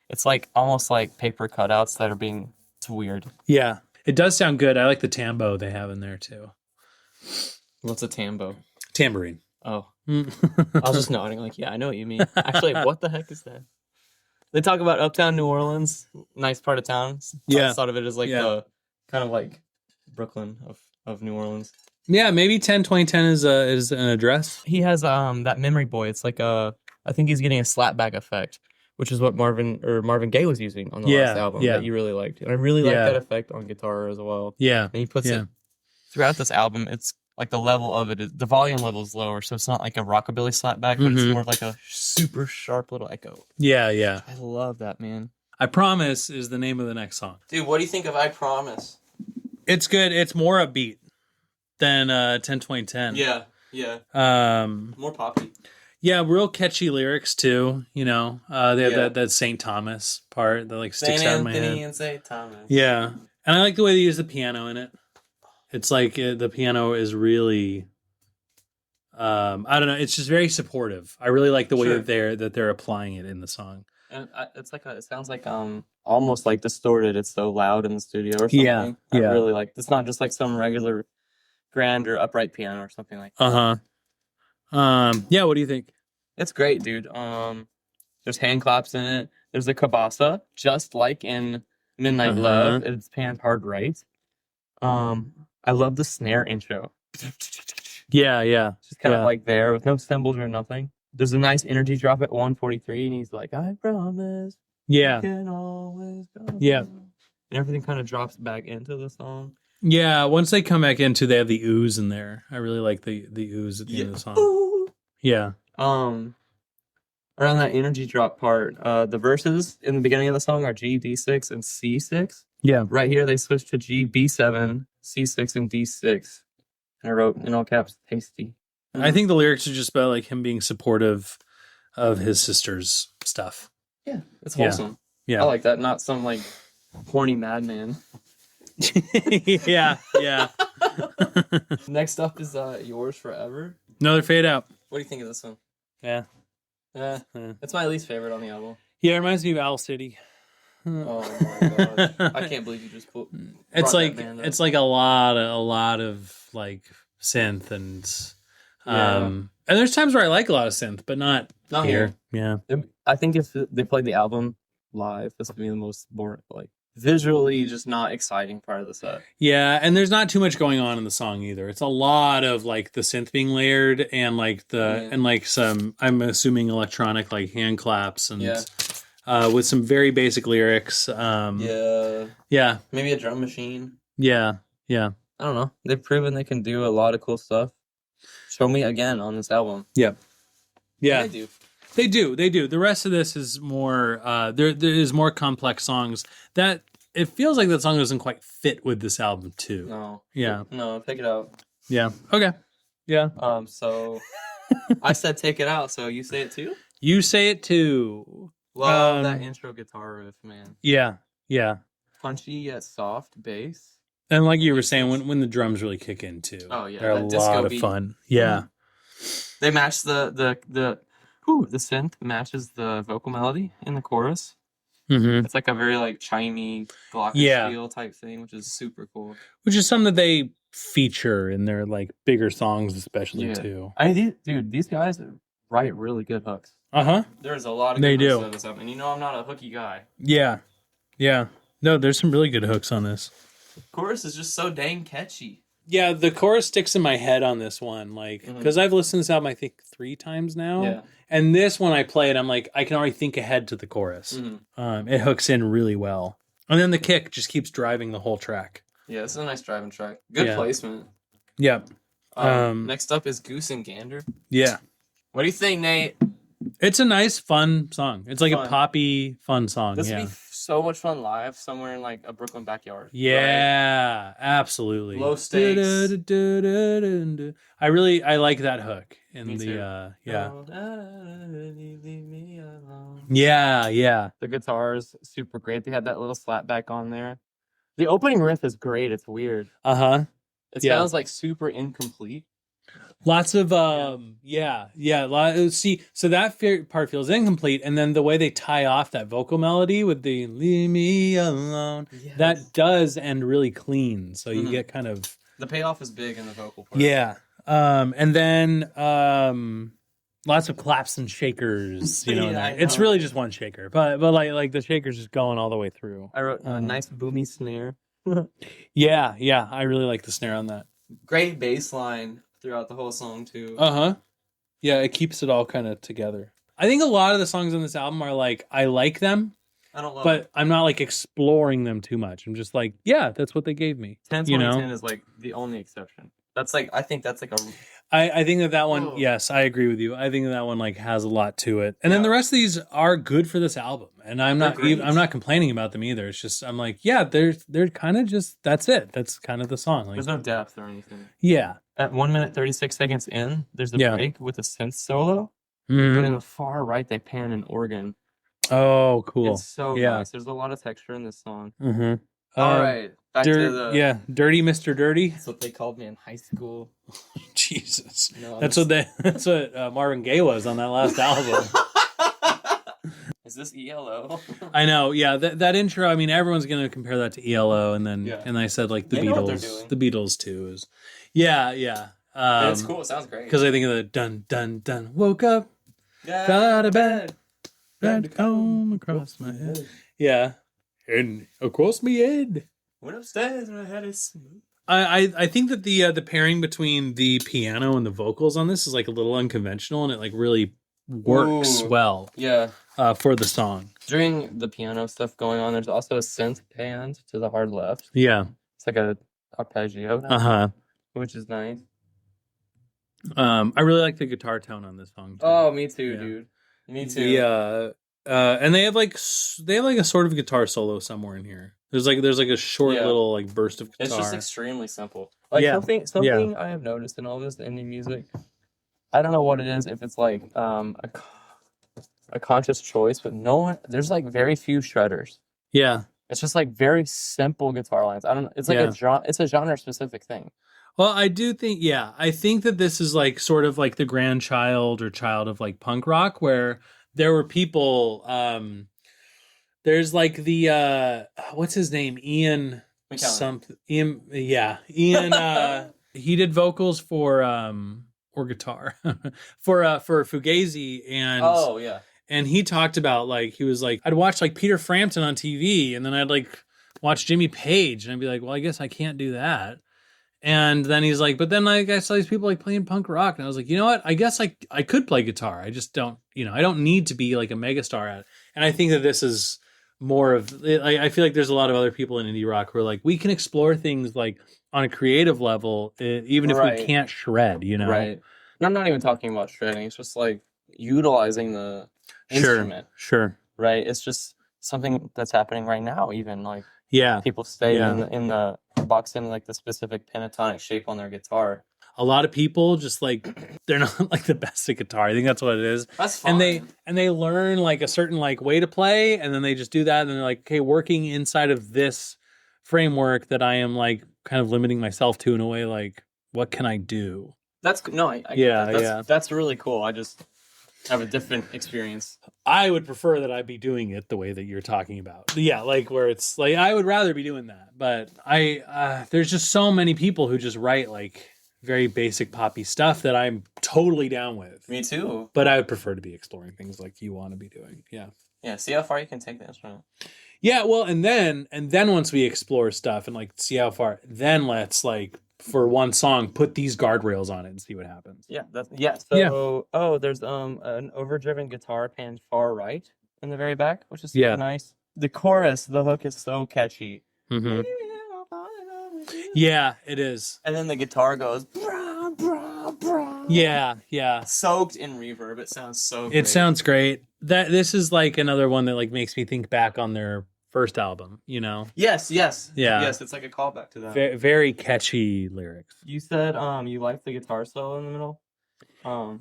It's like almost like paper cutouts that are being. It's weird.
Yeah, it does sound good. I like the tambo they have in there too.
What's a tambo?
Tambourine.
Oh, I was just nodding like, yeah, I know what you mean. Actually, what the heck is that? They talk about Uptown New Orleans, nice part of town. I thought of it as like the kind of like Brooklyn of New Orleans.
Yeah, maybe 2010 is an address.
He has that memory boy. It's like I think he's getting a slapback effect, which is what Marvin Gaye was using on the last album that you really liked. And I really like that effect on guitar as well. Yeah. And he puts it throughout this album. It's like the level of it is, the volume level is lower, so it's not like a rockabilly slapback, but it's more of like a super sharp little echo. Yeah, yeah. I love that, man.
I Promise is the name of the next song.
Dude, what do you think of I Promise?
It's good. It's more upbeat than 2010.
Yeah, yeah. More poppy.
Yeah, real catchy lyrics too. You know, they have that St. Thomas part that like sticks out in my head.
And St. Thomas.
Yeah, and I like the way they use the piano in it. It's like the piano is really, I don't know. It's just very supportive. I really like the way that they're applying it in the song.
And it's like it sounds like almost like distorted. It's so loud in the studio or something. Yeah, I really like. It's not just like some regular grand or upright piano or something like that.
Yeah, what do you think?
It's great, dude. There's hand claps in it. There's a kabasa, just like in Midnight Love. It's panned hard right. I love the snare intro.
Yeah.
Just kind of like there with no cymbals or nothing. There's a nice energy drop at 143, and he's like, I promise.
Yeah.
Can always go.
Yeah.
And everything kind of drops back into the song.
Yeah, once they come back into, they have the ooze in there. I really like the ooze at the end of the song. Ooh. Yeah.
Around that energy drop part, the verses in the beginning of the song are G, D6, and C6.
Yeah.
Right here, they switch to G, B7, C6, and D6. And I wrote in all caps, tasty.
I think the lyrics are just about like him being supportive of his sister's stuff.
Yeah, it's wholesome. Yeah. I like that. Not some like horny madman. Yeah. Next up is Yours Forever.
Another fade out.
What do you think of this one?
Yeah.
It's my least favorite on the album.
Yeah, it reminds me of Owl City.
Oh my gosh. I can't believe you just put
it's like a lot of like synth and there's times where I like a lot of synth, but not here. Yeah.
I think if they played the album live, this would be the most boring, like visually just not exciting part of the set.
Yeah, and there's not too much going on in the song either. It's a lot of like the synth being layered and like and like some, I'm assuming, electronic like hand claps and with some very basic lyrics. Yeah.
Maybe a drum machine.
Yeah.
I don't know. They've proven they can do a lot of cool stuff. Show me again on this album.
Yeah.
And
They do. The rest of this is more, there is more complex songs that it feels like that song doesn't quite fit with this album too.
No.
Yeah.
No, take it out.
Yeah. Okay. Yeah.
So I said take it out, so you say it too?
You say it too.
Love that intro guitar riff, man.
Yeah.
Punchy yet soft bass.
And like you were saying, when the drums really kick in too.
Oh yeah.
They're a lot of fun. Yeah.
They match the synth matches the vocal melody in the chorus.
Mm-hmm.
It's like a very like chimey glockenspiel type thing, which is super cool.
Which is something that they feature in their like bigger songs, especially too.
These guys write really good hooks. There's a lot of good hooks on this album, and you know I'm not a hooky guy.
Yeah. No, there's some really good hooks on this.
The chorus is just so dang catchy.
Yeah, the chorus sticks in my head on this one, like because I've listened to this album I think 3 times now.
Yeah.
And this one I play it, I'm like, I can already think ahead to the chorus. It hooks in really well. And then the kick just keeps driving the whole track.
Yeah, it's a nice driving track. Good placement.
Yeah.
Next up is Goose and Gander.
Yeah.
What do you think, Nate?
It's a nice, fun song. It's like
Fun.
a poppy, fun song.
This
yeah.
would be so much fun live somewhere in like a Brooklyn backyard.
Yeah,
right?
Absolutely.
Low stakes.
I like that hook in
Me
the
too.
yeah.
Leave me alone.
Yeah.
The guitar's super great. They had that little slap back on there. The opening riff is great. It's weird. It sounds like super incomplete.
Lots of see, so that part feels incomplete, and then the way they tie off that vocal melody with the "Leave me alone," that does end really clean. So you get kind of
the payoff is big in the vocal part.
Yeah, and then lots of claps and shakers. You know, it's really just one shaker, but like the shaker's just going all the way through.
I wrote a nice boomy snare.
Yeah, I really like the snare on that.
Great bass line throughout the whole song too.
Yeah, it keeps it all kind of together. I think a lot of the songs on this album are like, I like them,
I don't love
but
it.
I'm not like exploring them too much. I'm just like, yeah, that's what they gave me.
10-20-10 is like the only exception. That's like, I think that's like a.
I think that one, yes, I agree with you. I think that one like has a lot to it, and then the rest of these are good for this album, and I'm not complaining about them either. It's just I'm like, yeah, they're kind of just that's it. That's kind of the song. Like,
there's no depth or anything.
Yeah.
At 1 minute 36 seconds in, there's a break with a synth solo, but in the far right they pan an organ.
Oh, cool!
It's so nice. There's a lot of texture in this song.
All right, back to the Dirty Mr. Dirty.
That's what they called me in high school.
Jesus, no, that's what Marvin Gaye was on that last album.
Is this ELO?
I know, yeah. That intro. I mean, everyone's gonna compare that to ELO, and then and I said like the Beatles. The Beatles too is, yeah.
It's cool. It sounds great.
Because I think of the dun dun dun. Woke up, got out of bed, tried to comb across my head. Yeah, and across my head.
Went upstairs and I had it smooth.
I think that the pairing between the piano and the vocals on this is like a little unconventional, and it like really works well.
Yeah.
For the song.
During the piano stuff going on, there's also a synth panned to the hard left.
Yeah.
It's like a arpeggio. Which is nice.
I really like the guitar tone on this song too.
Oh, me too, dude. Me too.
Yeah. And they have like a sort of guitar solo somewhere in here. There's like a short little like burst of guitar.
It's just extremely simple. Like something I have noticed in all this indie music. I don't know what it is, if it's like a conscious choice, but there's like very few shredders.
Yeah.
It's just like very simple guitar lines. I don't know. It's like it's a genre specific thing.
Well, I do think, I think that this is like sort of like the grandchild or child of like punk rock, where there were people, there's like the, what's his name? Ian, Ian, he did vocals for, or guitar for Fugazi, and and he talked about like he was like, I'd watch like Peter Frampton on TV, and then I'd like watch Jimmy Page, and I'd be like, well, I guess I can't do that. And then he's like, but then like I saw these people like playing punk rock, and I was like, you know what, I guess I could play guitar, I just don't, I don't need to be like a megastar at it. And I think that this is more of, I feel like there's a lot of other people in indie rock who are like, we can explore things like on a creative level, even if we can't shred,
Right. And I'm not even talking about shredding. It's just like utilizing the instrument.
Sure.
Right. It's just something that's happening right now. Even like people stay in the box in like the specific pentatonic shape on their guitar.
A lot of people just like they're not like the best at guitar. I think that's what it is.
That's fine.
And they learn like a certain like way to play, and then they just do that, and they're like, okay, working inside of this framework that I am like kind of limiting myself to in a way, like what can I do? That's
that's really cool. I just have a different experience.
I would prefer that I be doing it the way that you're talking about. Yeah, like where it's like I would rather be doing that. But there's just so many people who just write like very basic poppy stuff that I'm totally down with.
Me too.
But I would prefer to be exploring things like you want to be doing. Yeah.
Yeah, see how far you can take the instrument.
Yeah, well, and then once we explore stuff and like see how far, then let's like for one song put these guardrails on it and see what happens.
So there's an overdriven guitar panned far right in the very back, which is super nice. The chorus, the hook is so catchy.
Mm-hmm. Yeah, it is.
And then the guitar goes brah, brah, brah.
Yeah.
Soaked in reverb. It sounds so great.
It sounds great. This is like another one that like makes me think back on their first album, you know?
Yes.
Yeah.
Yes, it's like a callback to that.
Very catchy lyrics.
You said you like the guitar solo in the middle?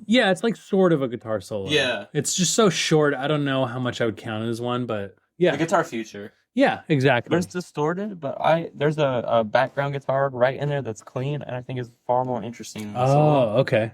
Yeah, it's like sort of a guitar solo.
Yeah.
It's just so short. I don't know how much I would count it as one, but yeah.
The guitar feature.
Yeah, exactly.
But it's distorted, but there's a background guitar right in there that's clean, and I think is far more interesting than the solo.
Okay.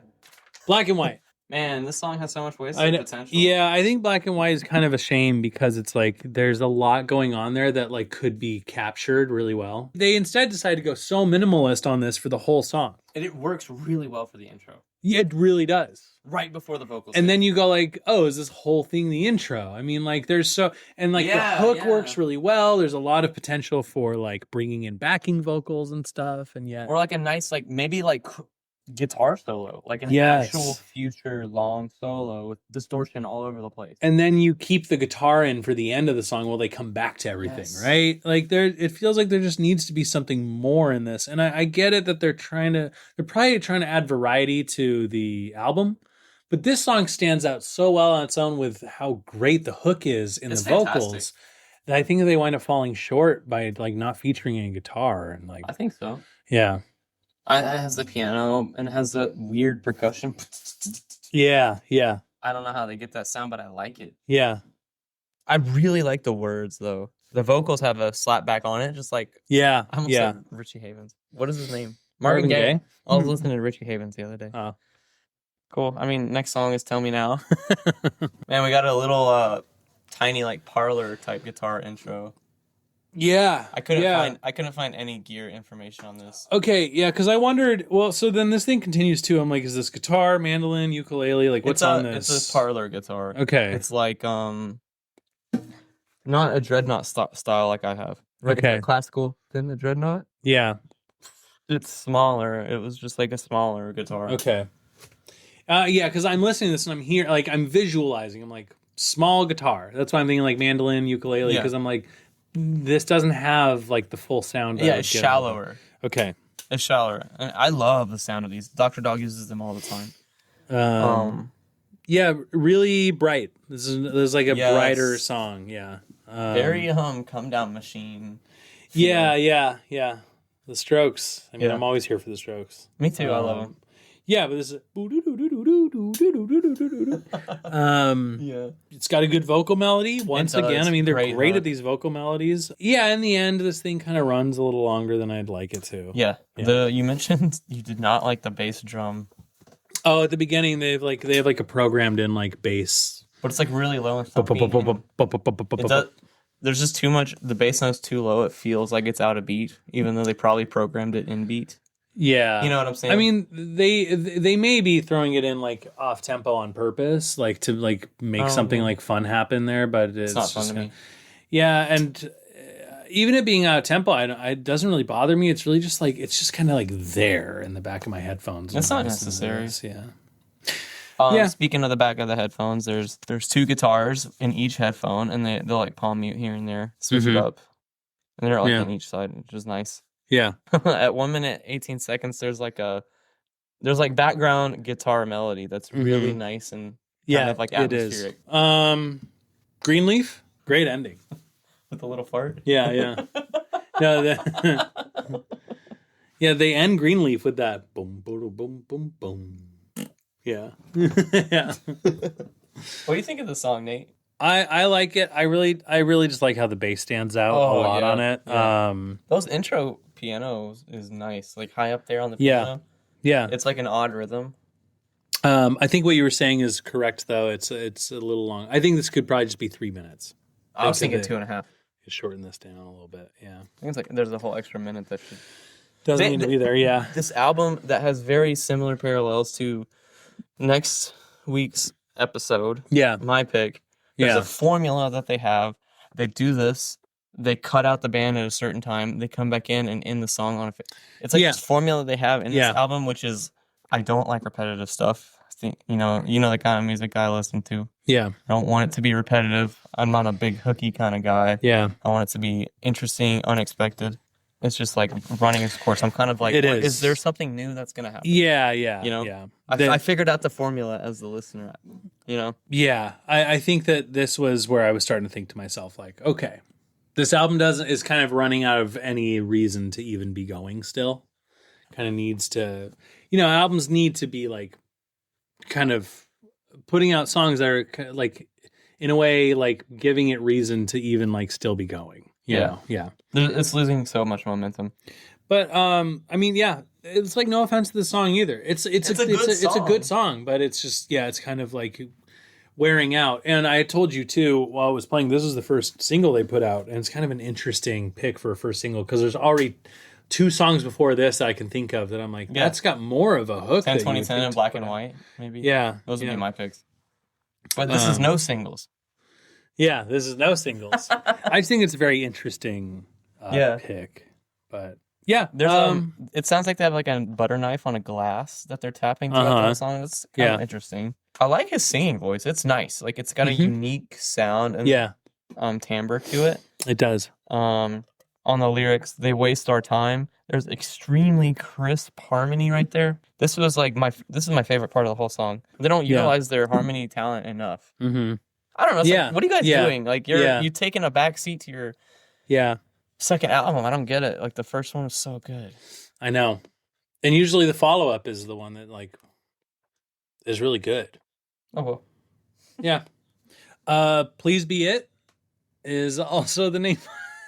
Black and White.
Man, this song has so much wasted potential.
Yeah, I think Black and White is kind of a shame because it's like there's a lot going on there that like could be captured really well. They instead decided to go so minimalist on this for the whole song.
And it works really well for the intro.
Yeah, it really does.
Right before the vocals.
And then you go like, oh, is this whole thing the intro? I mean, like there's the hook works really well. There's a lot of potential for like bringing in backing vocals and stuff. And yet,
or like a nice, like maybe like guitar solo, like an actual future long solo with distortion all over the place.
And then you keep the guitar in for the end of the song while they come back to everything, right? Like it feels like there just needs to be something more in this. And I get it that they're probably trying to add variety to the album. But this song stands out so well on its own with how great the hook is in the vocals that I think they wind up falling short by like not featuring any guitar and like.
I think so.
Yeah.
It has the piano and it has the weird percussion.
Yeah.
I don't know how they get that sound, but I like it.
Yeah.
I really like the words though. The vocals have a slap back on it, just like
I
almost said Richie Havens. What is his name? Marvin Gaye. I was listening to Richie Havens the other day.
Oh.
Cool. I mean, next song is Tell Me Now. Man, we got a little tiny like parlor type guitar intro.
Yeah.
I couldn't find any gear information on this.
Okay, yeah, because I wondered, well, so then this thing continues too. I'm like, is this guitar, mandolin, ukulele? Like what's on this?
It's a parlor guitar.
Okay.
It's like not a dreadnought style like I have.
Okay.
Classical than the dreadnought.
Yeah.
It's smaller. It was just like a smaller guitar.
Okay. Yeah, because I'm listening to this and I'm here, like I'm visualizing. I'm like, small guitar. That's why I'm thinking like mandolin, ukulele, because I'm like, this doesn't have like the full sound.
Yeah, it's shallower.
Okay.
It's shallower. And I love the sound of these. Dr. Dog uses them all the time.
Yeah, really bright. This is like a brighter song. Yeah.
Very come down machine.
Yeah. The Strokes. I mean, I'm always here for the Strokes.
Me too. I love them.
Yeah, but this is it's got a good vocal melody. Once again, I mean, they're great at these vocal melodies. Yeah, in the end, this thing kind of runs a little longer than I'd like it to.
Yeah. You mentioned you did not like the bass drum.
Oh, at the beginning they have like a programmed in like bass,
but it's like really low and there's just too much. The bass note's too low. It feels like it's out of beat, even though they probably programmed it in beat.
Yeah,
you know what I'm saying.
I mean, they may be throwing it in like off tempo on purpose, like to like make something like fun happen there, but it's
not fun to me.
Yeah, and even it being out of tempo, it doesn't really bother me. It's really just like it's just kind of like there in the back of my headphones.
It's not necessary.
Yeah.
Speaking of the back of the headphones, there's two guitars in each headphone, and they'll like palm mute here and there, switch it up, and they're like on each side, which is nice.
Yeah.
At 1 minute 18 seconds, there's background guitar melody that's really nice and kind of like atmospheric.
It is. Greenleaf, great ending
with a little fart.
Yeah. No, they end Greenleaf with that boom, boom, boom, boom, boom. Yeah. Yeah.
What do you think of the song, Nate?
I like it. I really just like how the bass stands out a lot on it.
Yeah. Those intro pianos is nice, like high up there on the piano.
Yeah.
It's like an odd rhythm.
I think what you were saying is correct, though. It's a little long. I think this could probably just be 3 minutes.
I was thinking 2.5.
Shorten this down a little bit. Yeah.
I think it's like there's a whole extra minute that
doesn't need to be there. Yeah.
This album that has very similar parallels to next week's episode.
Yeah.
My pick. There's a formula that they have. They do this. They cut out the band at a certain time. They come back in and end the song on a. It's like this formula they have in this album, which is I don't like repetitive stuff. I think you know the kind of music I listen to.
Yeah,
I don't want it to be repetitive. I'm not a big hooky kind of guy.
Yeah,
I want it to be interesting, unexpected, it's just like running its course. I'm kind of like, is there something new that's gonna happen?
Yeah.
I figured out the formula as the listener.
Yeah, I think that this was where I was starting to think to myself, like, okay, this album is kind of running out of any reason to even be going still. Kind of needs to, albums need to be like kind of putting out songs that are like, in a way, like giving it reason to even like still be going. You know?
It's losing so much momentum.
But it's like no offense to the song either. It's a good song, but it's just it's kind of like wearing out. And I told you too while I was playing, this is the first single they put out, and it's kind of an interesting pick for a first single because there's already 2 songs before this that I can think of that I'm like, that's got more of a hook.
10, 2010 and Black and White, maybe.
Yeah,
those would be my picks. But this is no singles.
Yeah, this is no singles. I think it's a very interesting pick, but. Yeah,
there's it sounds like they have like a butter knife on a glass that they're tapping throughout the song. It's kind of interesting. I like his singing voice. It's nice. Like it's got a unique sound and timbre to it.
It does.
On the lyrics, they waste our time. There's extremely crisp harmony right there. This is my favorite part of the whole song. They don't utilize their harmony talent enough.
Mm-hmm.
I don't know. Like, what are you guys doing? Like you taking a back seat to your second album. I don't get it. Like the first one was so good.
I know. And usually the follow-up is the one that like is really good.
Oh well.
Yeah. Please Be It is also the name.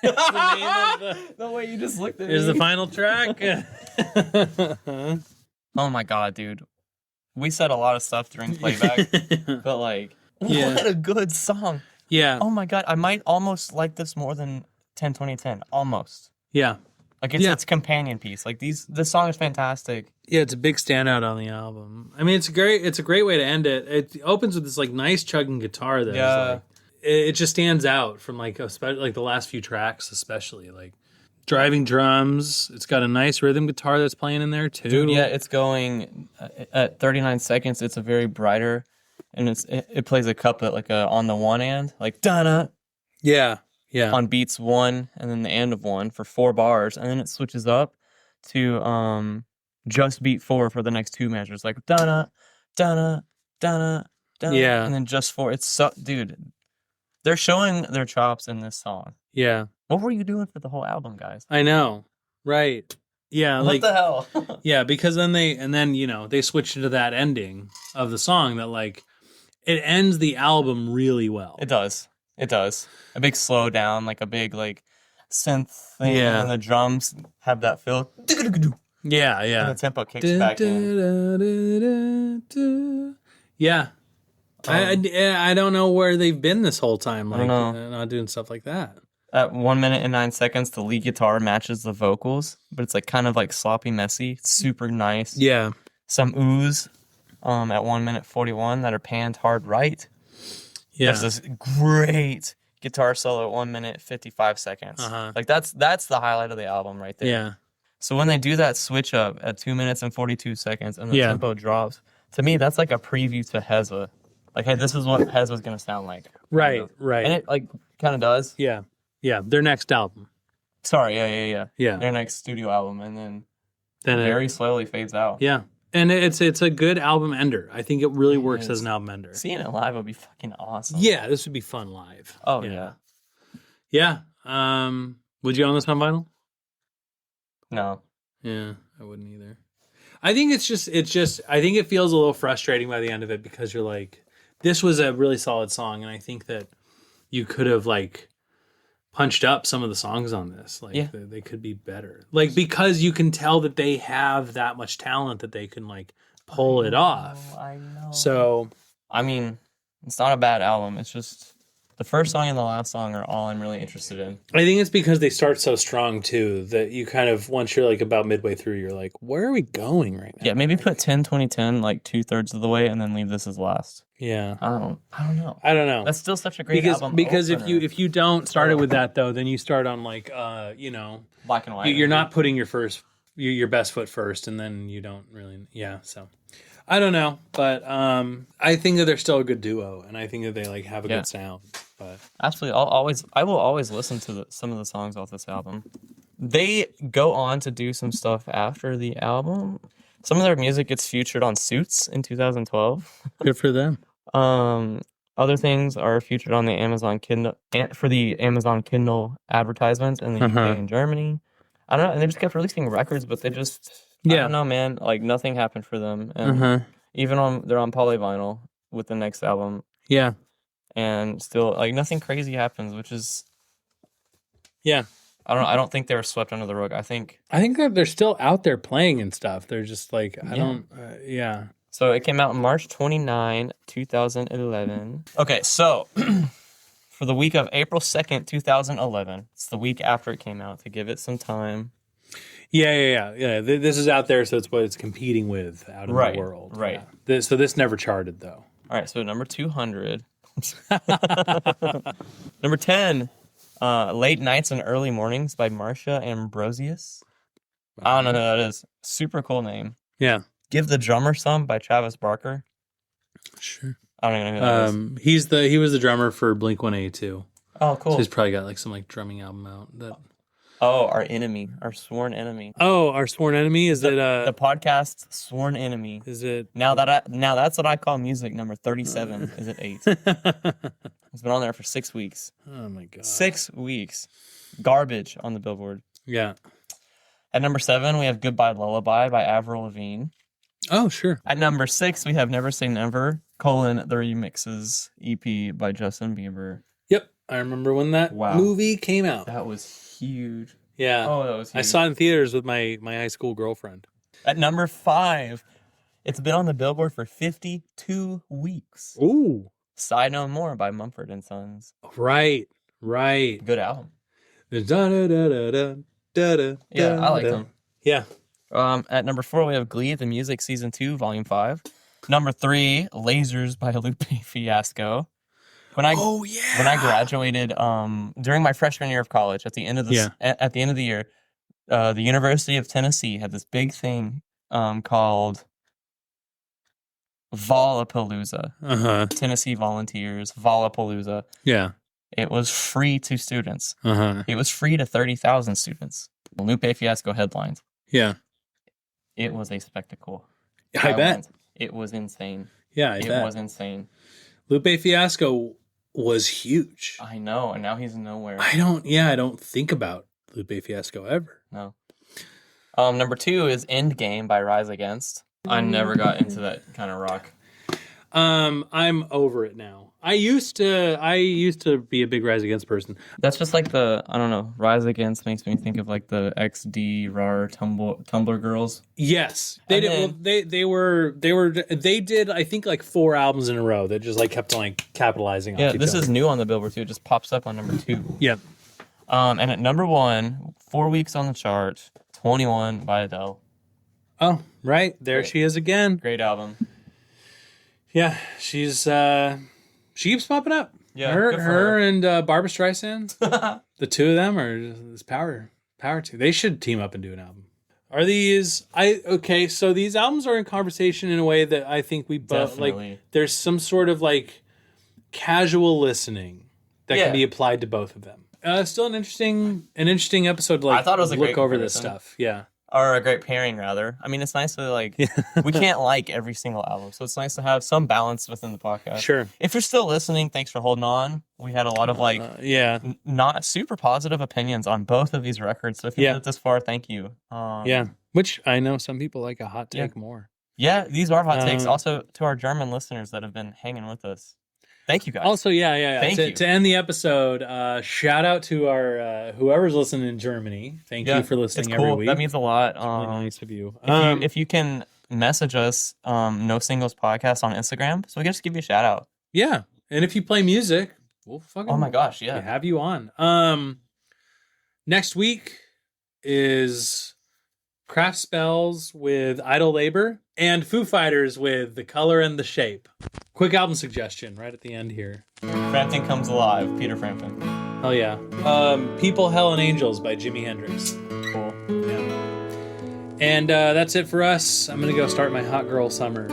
The name of
the way you just looked at
me. Is the final track.
Oh my god, dude. We said a lot of stuff during playback. But like what a good song.
Yeah.
Oh my god, I might almost like this more than 10 2010 almost.
Yeah.
Like it's a companion piece. Like this song is fantastic.
Yeah, it's a big standout on the album. I mean, it's a great way to end it. It opens with this like nice chugging guitar that like, it just stands out from like the last few tracks, especially like driving drums. It's got a nice rhythm guitar that's playing in there too.
Dude, yeah, it's going at 39 seconds. It's a very brighter, and it plays a couplet like on the one hand, like da-da.
Yeah.
On beats 1 and then the end of 1 for 4 bars, and then it switches up to just beat 4 for the next 2 measures, like da-da, da-da, da-da, da-da.
Yeah.
And then just 4. It's so, dude, they're showing their chops in this song.
Yeah.
What were you doing for the whole album, guys?
I know. Right. Yeah.
What the hell?
Yeah, because then they switch into that ending of the song that like it ends the album really well.
It does. A big slow down, like a big like synth thing, and the drums have that feel.
Yeah.
And the tempo kicks back in.
Yeah. I don't know where they've been this whole time. Like, not doing stuff like that.
At 1 minute and 9 seconds, the lead guitar matches the vocals, but it's like kind of like sloppy, messy. It's super nice.
Yeah.
Some oohs at 1 minute 41 that are panned hard right. Yeah. There's this great guitar solo at 1 minute 55 seconds. Like that's the highlight of the album right there.
Yeah.
So when they do that switch up at 2 minutes and 42 seconds and the tempo drops, to me that's like a preview to Heza. Like, hey, this is what Heza's gonna sound like.
Right.
And it like kind of does.
Yeah. Their next album.
Sorry, yeah. Their next studio album, and then
it
very slowly fades out.
Yeah. And it's a good album ender. I think it really works as an album ender.
Seeing it live would be fucking awesome.
Yeah, this would be fun live.
Oh yeah.
Yeah. Would you own this on vinyl?
No.
Yeah, I wouldn't either. I think it's just I think it feels a little frustrating by the end of it because you're like, this was a really solid song, and I think that you could have like punched up some of the songs on this. Like they could be better. Like because you can tell that they have that much talent that they can like pull it off.
I know.
So
I mean, it's not a bad album. It's just the first song and the last song are all I'm really interested in.
I think it's because they start so strong too that you kind of once you're like about midway through, you're like, where are we going right now?
Yeah, maybe put 10 2010 like 2/3 of the way and then leave this as last.
Yeah.
I don't know.
That's
still such a great album.
Because if you don't start it with that though, then you start on like
Black and White.
You're not putting your best foot first, and then you don't really so I don't know, but I think that they're still a good duo, and I think that they like have a good sound. But
absolutely, I will always listen to some of the songs off this album. They go on to do some stuff after the album. Some of their music gets featured on Suits in 2012.
Good for them.
Other things are featured on the Amazon Kindle for the Amazon Kindle advertisements in the UK and Germany. I don't know, and they just kept releasing records, but they just I don't know, man. Like nothing happened for them, and even they're on polyvinyl with the next album.
Yeah,
and still like nothing crazy happens, which is I don't think they were swept under the rug. I think
that they're still out there playing and stuff. They're just like
So it came out March 29, 2011. Okay, so for the week of April 2nd, 2011, it's the week after it came out to give it some time.
Yeah. This is out there, so it's what it's competing with out in the world.
Right.
Yeah. So this never charted, though.
All right, so number 200. Number 10, Late Nights and Early Mornings by Marcia Ambrosius. I don't know who that is. Super cool name.
Yeah.
Give the Drummer Some by Travis Barker.
Sure.
I don't even know who that is.
He was the drummer for Blink-182.
Oh, cool.
So he's probably got like some like drumming album out.
Our enemy, our sworn enemy.
Oh, our sworn enemy? Is it
the podcast Sworn Enemy?
Is it
now that's what I call music number 37. Is it 8? It's been on there for 6 weeks.
Oh my god.
6 weeks. Garbage on the Billboard.
Yeah.
At number 7, we have Goodbye Lullaby by Avril Lavigne.
Oh, sure.
At number 6, we have Never Say Never, the Remixes EP by Justin Bieber.
Yep. I remember when that movie came out.
That was huge.
Yeah.
Oh, that was huge.
I saw it in theaters with my high school girlfriend.
At number 5, it's been on the Billboard for 52 weeks.
Ooh.
Sigh No More by Mumford & Sons.
Right.
Good album.
Yeah,
I like them.
Yeah.
At number 4, we have Glee, The Music, Season 2, Volume 5. Number 3, Lasers by Lupe Fiasco. When I graduated, during my freshman year of college, at the end of the year, the University of Tennessee had this big thing called Volapalooza. Tennessee Volunteers, Volapalooza.
Yeah.
It was free to students. It was free to 30,000 students. Lupe Fiasco headlined.
Yeah.
It was a spectacle.
I bet.
It was insane.
Yeah, I bet.
It was insane.
Lupe Fiasco was huge.
I know, and now he's nowhere.
I don't think about Lupe Fiasco ever.
No. Number 2 is Endgame by Rise Against. I never got into that kind of rock.
I'm over it now. I used to be a big Rise Against person.
That's just like Rise Against makes me think of like the XD RAR Tumblr girls.
Yes. They did I think like 4 albums in a row that just like kept like capitalizing on each other.
This is new on the Billboard too. It just pops up on number 2.
Yep.
And at number 1, 4 weeks on the chart, 21 by Adele.
Oh, right. There she is again.
Great album.
Yeah, she keeps popping up.
Yeah,
her and Barbra Streisand, the two of them are just power to. They should team up and do an album. Are these so these albums are in conversation in a way that I think we both like. There's some sort of like casual listening that can be applied to both of them. Still an interesting episode to like I thought it was look over this stuff. Yeah.
Or a great pairing, rather. I mean, it's nice to like. We can't like every single album, so it's nice to have some balance within the podcast.
Sure.
If you're still listening, thanks for holding on. We had a lot of like, not super positive opinions on both of these records. So if you made it this far, thank you.
Which I know some people like a hot take more.
Yeah, these are hot takes. Also, to our German listeners that have been hanging with us. Thank you, guys.
Also,
Thank you.
To end the episode, shout out to our whoever's listening in Germany. Thank you for listening every week.
That means a lot.
It's really nice of you.
If you can message us, No Singles Podcast on Instagram, so we can just give you a shout out.
Yeah, and if you play music, we'll fucking
oh my gosh, yeah,
have you on. Next week is Craft Spells with Idle Labor and Foo Fighters with The Color and the Shape. Quick album suggestion right at the end here.
Frampton Comes Alive, Peter Frampton.
Hell yeah. People, Hell, and Angels by Jimi Hendrix.
Cool.
Yeah. And that's it for us. I'm going to go start my hot girl summer.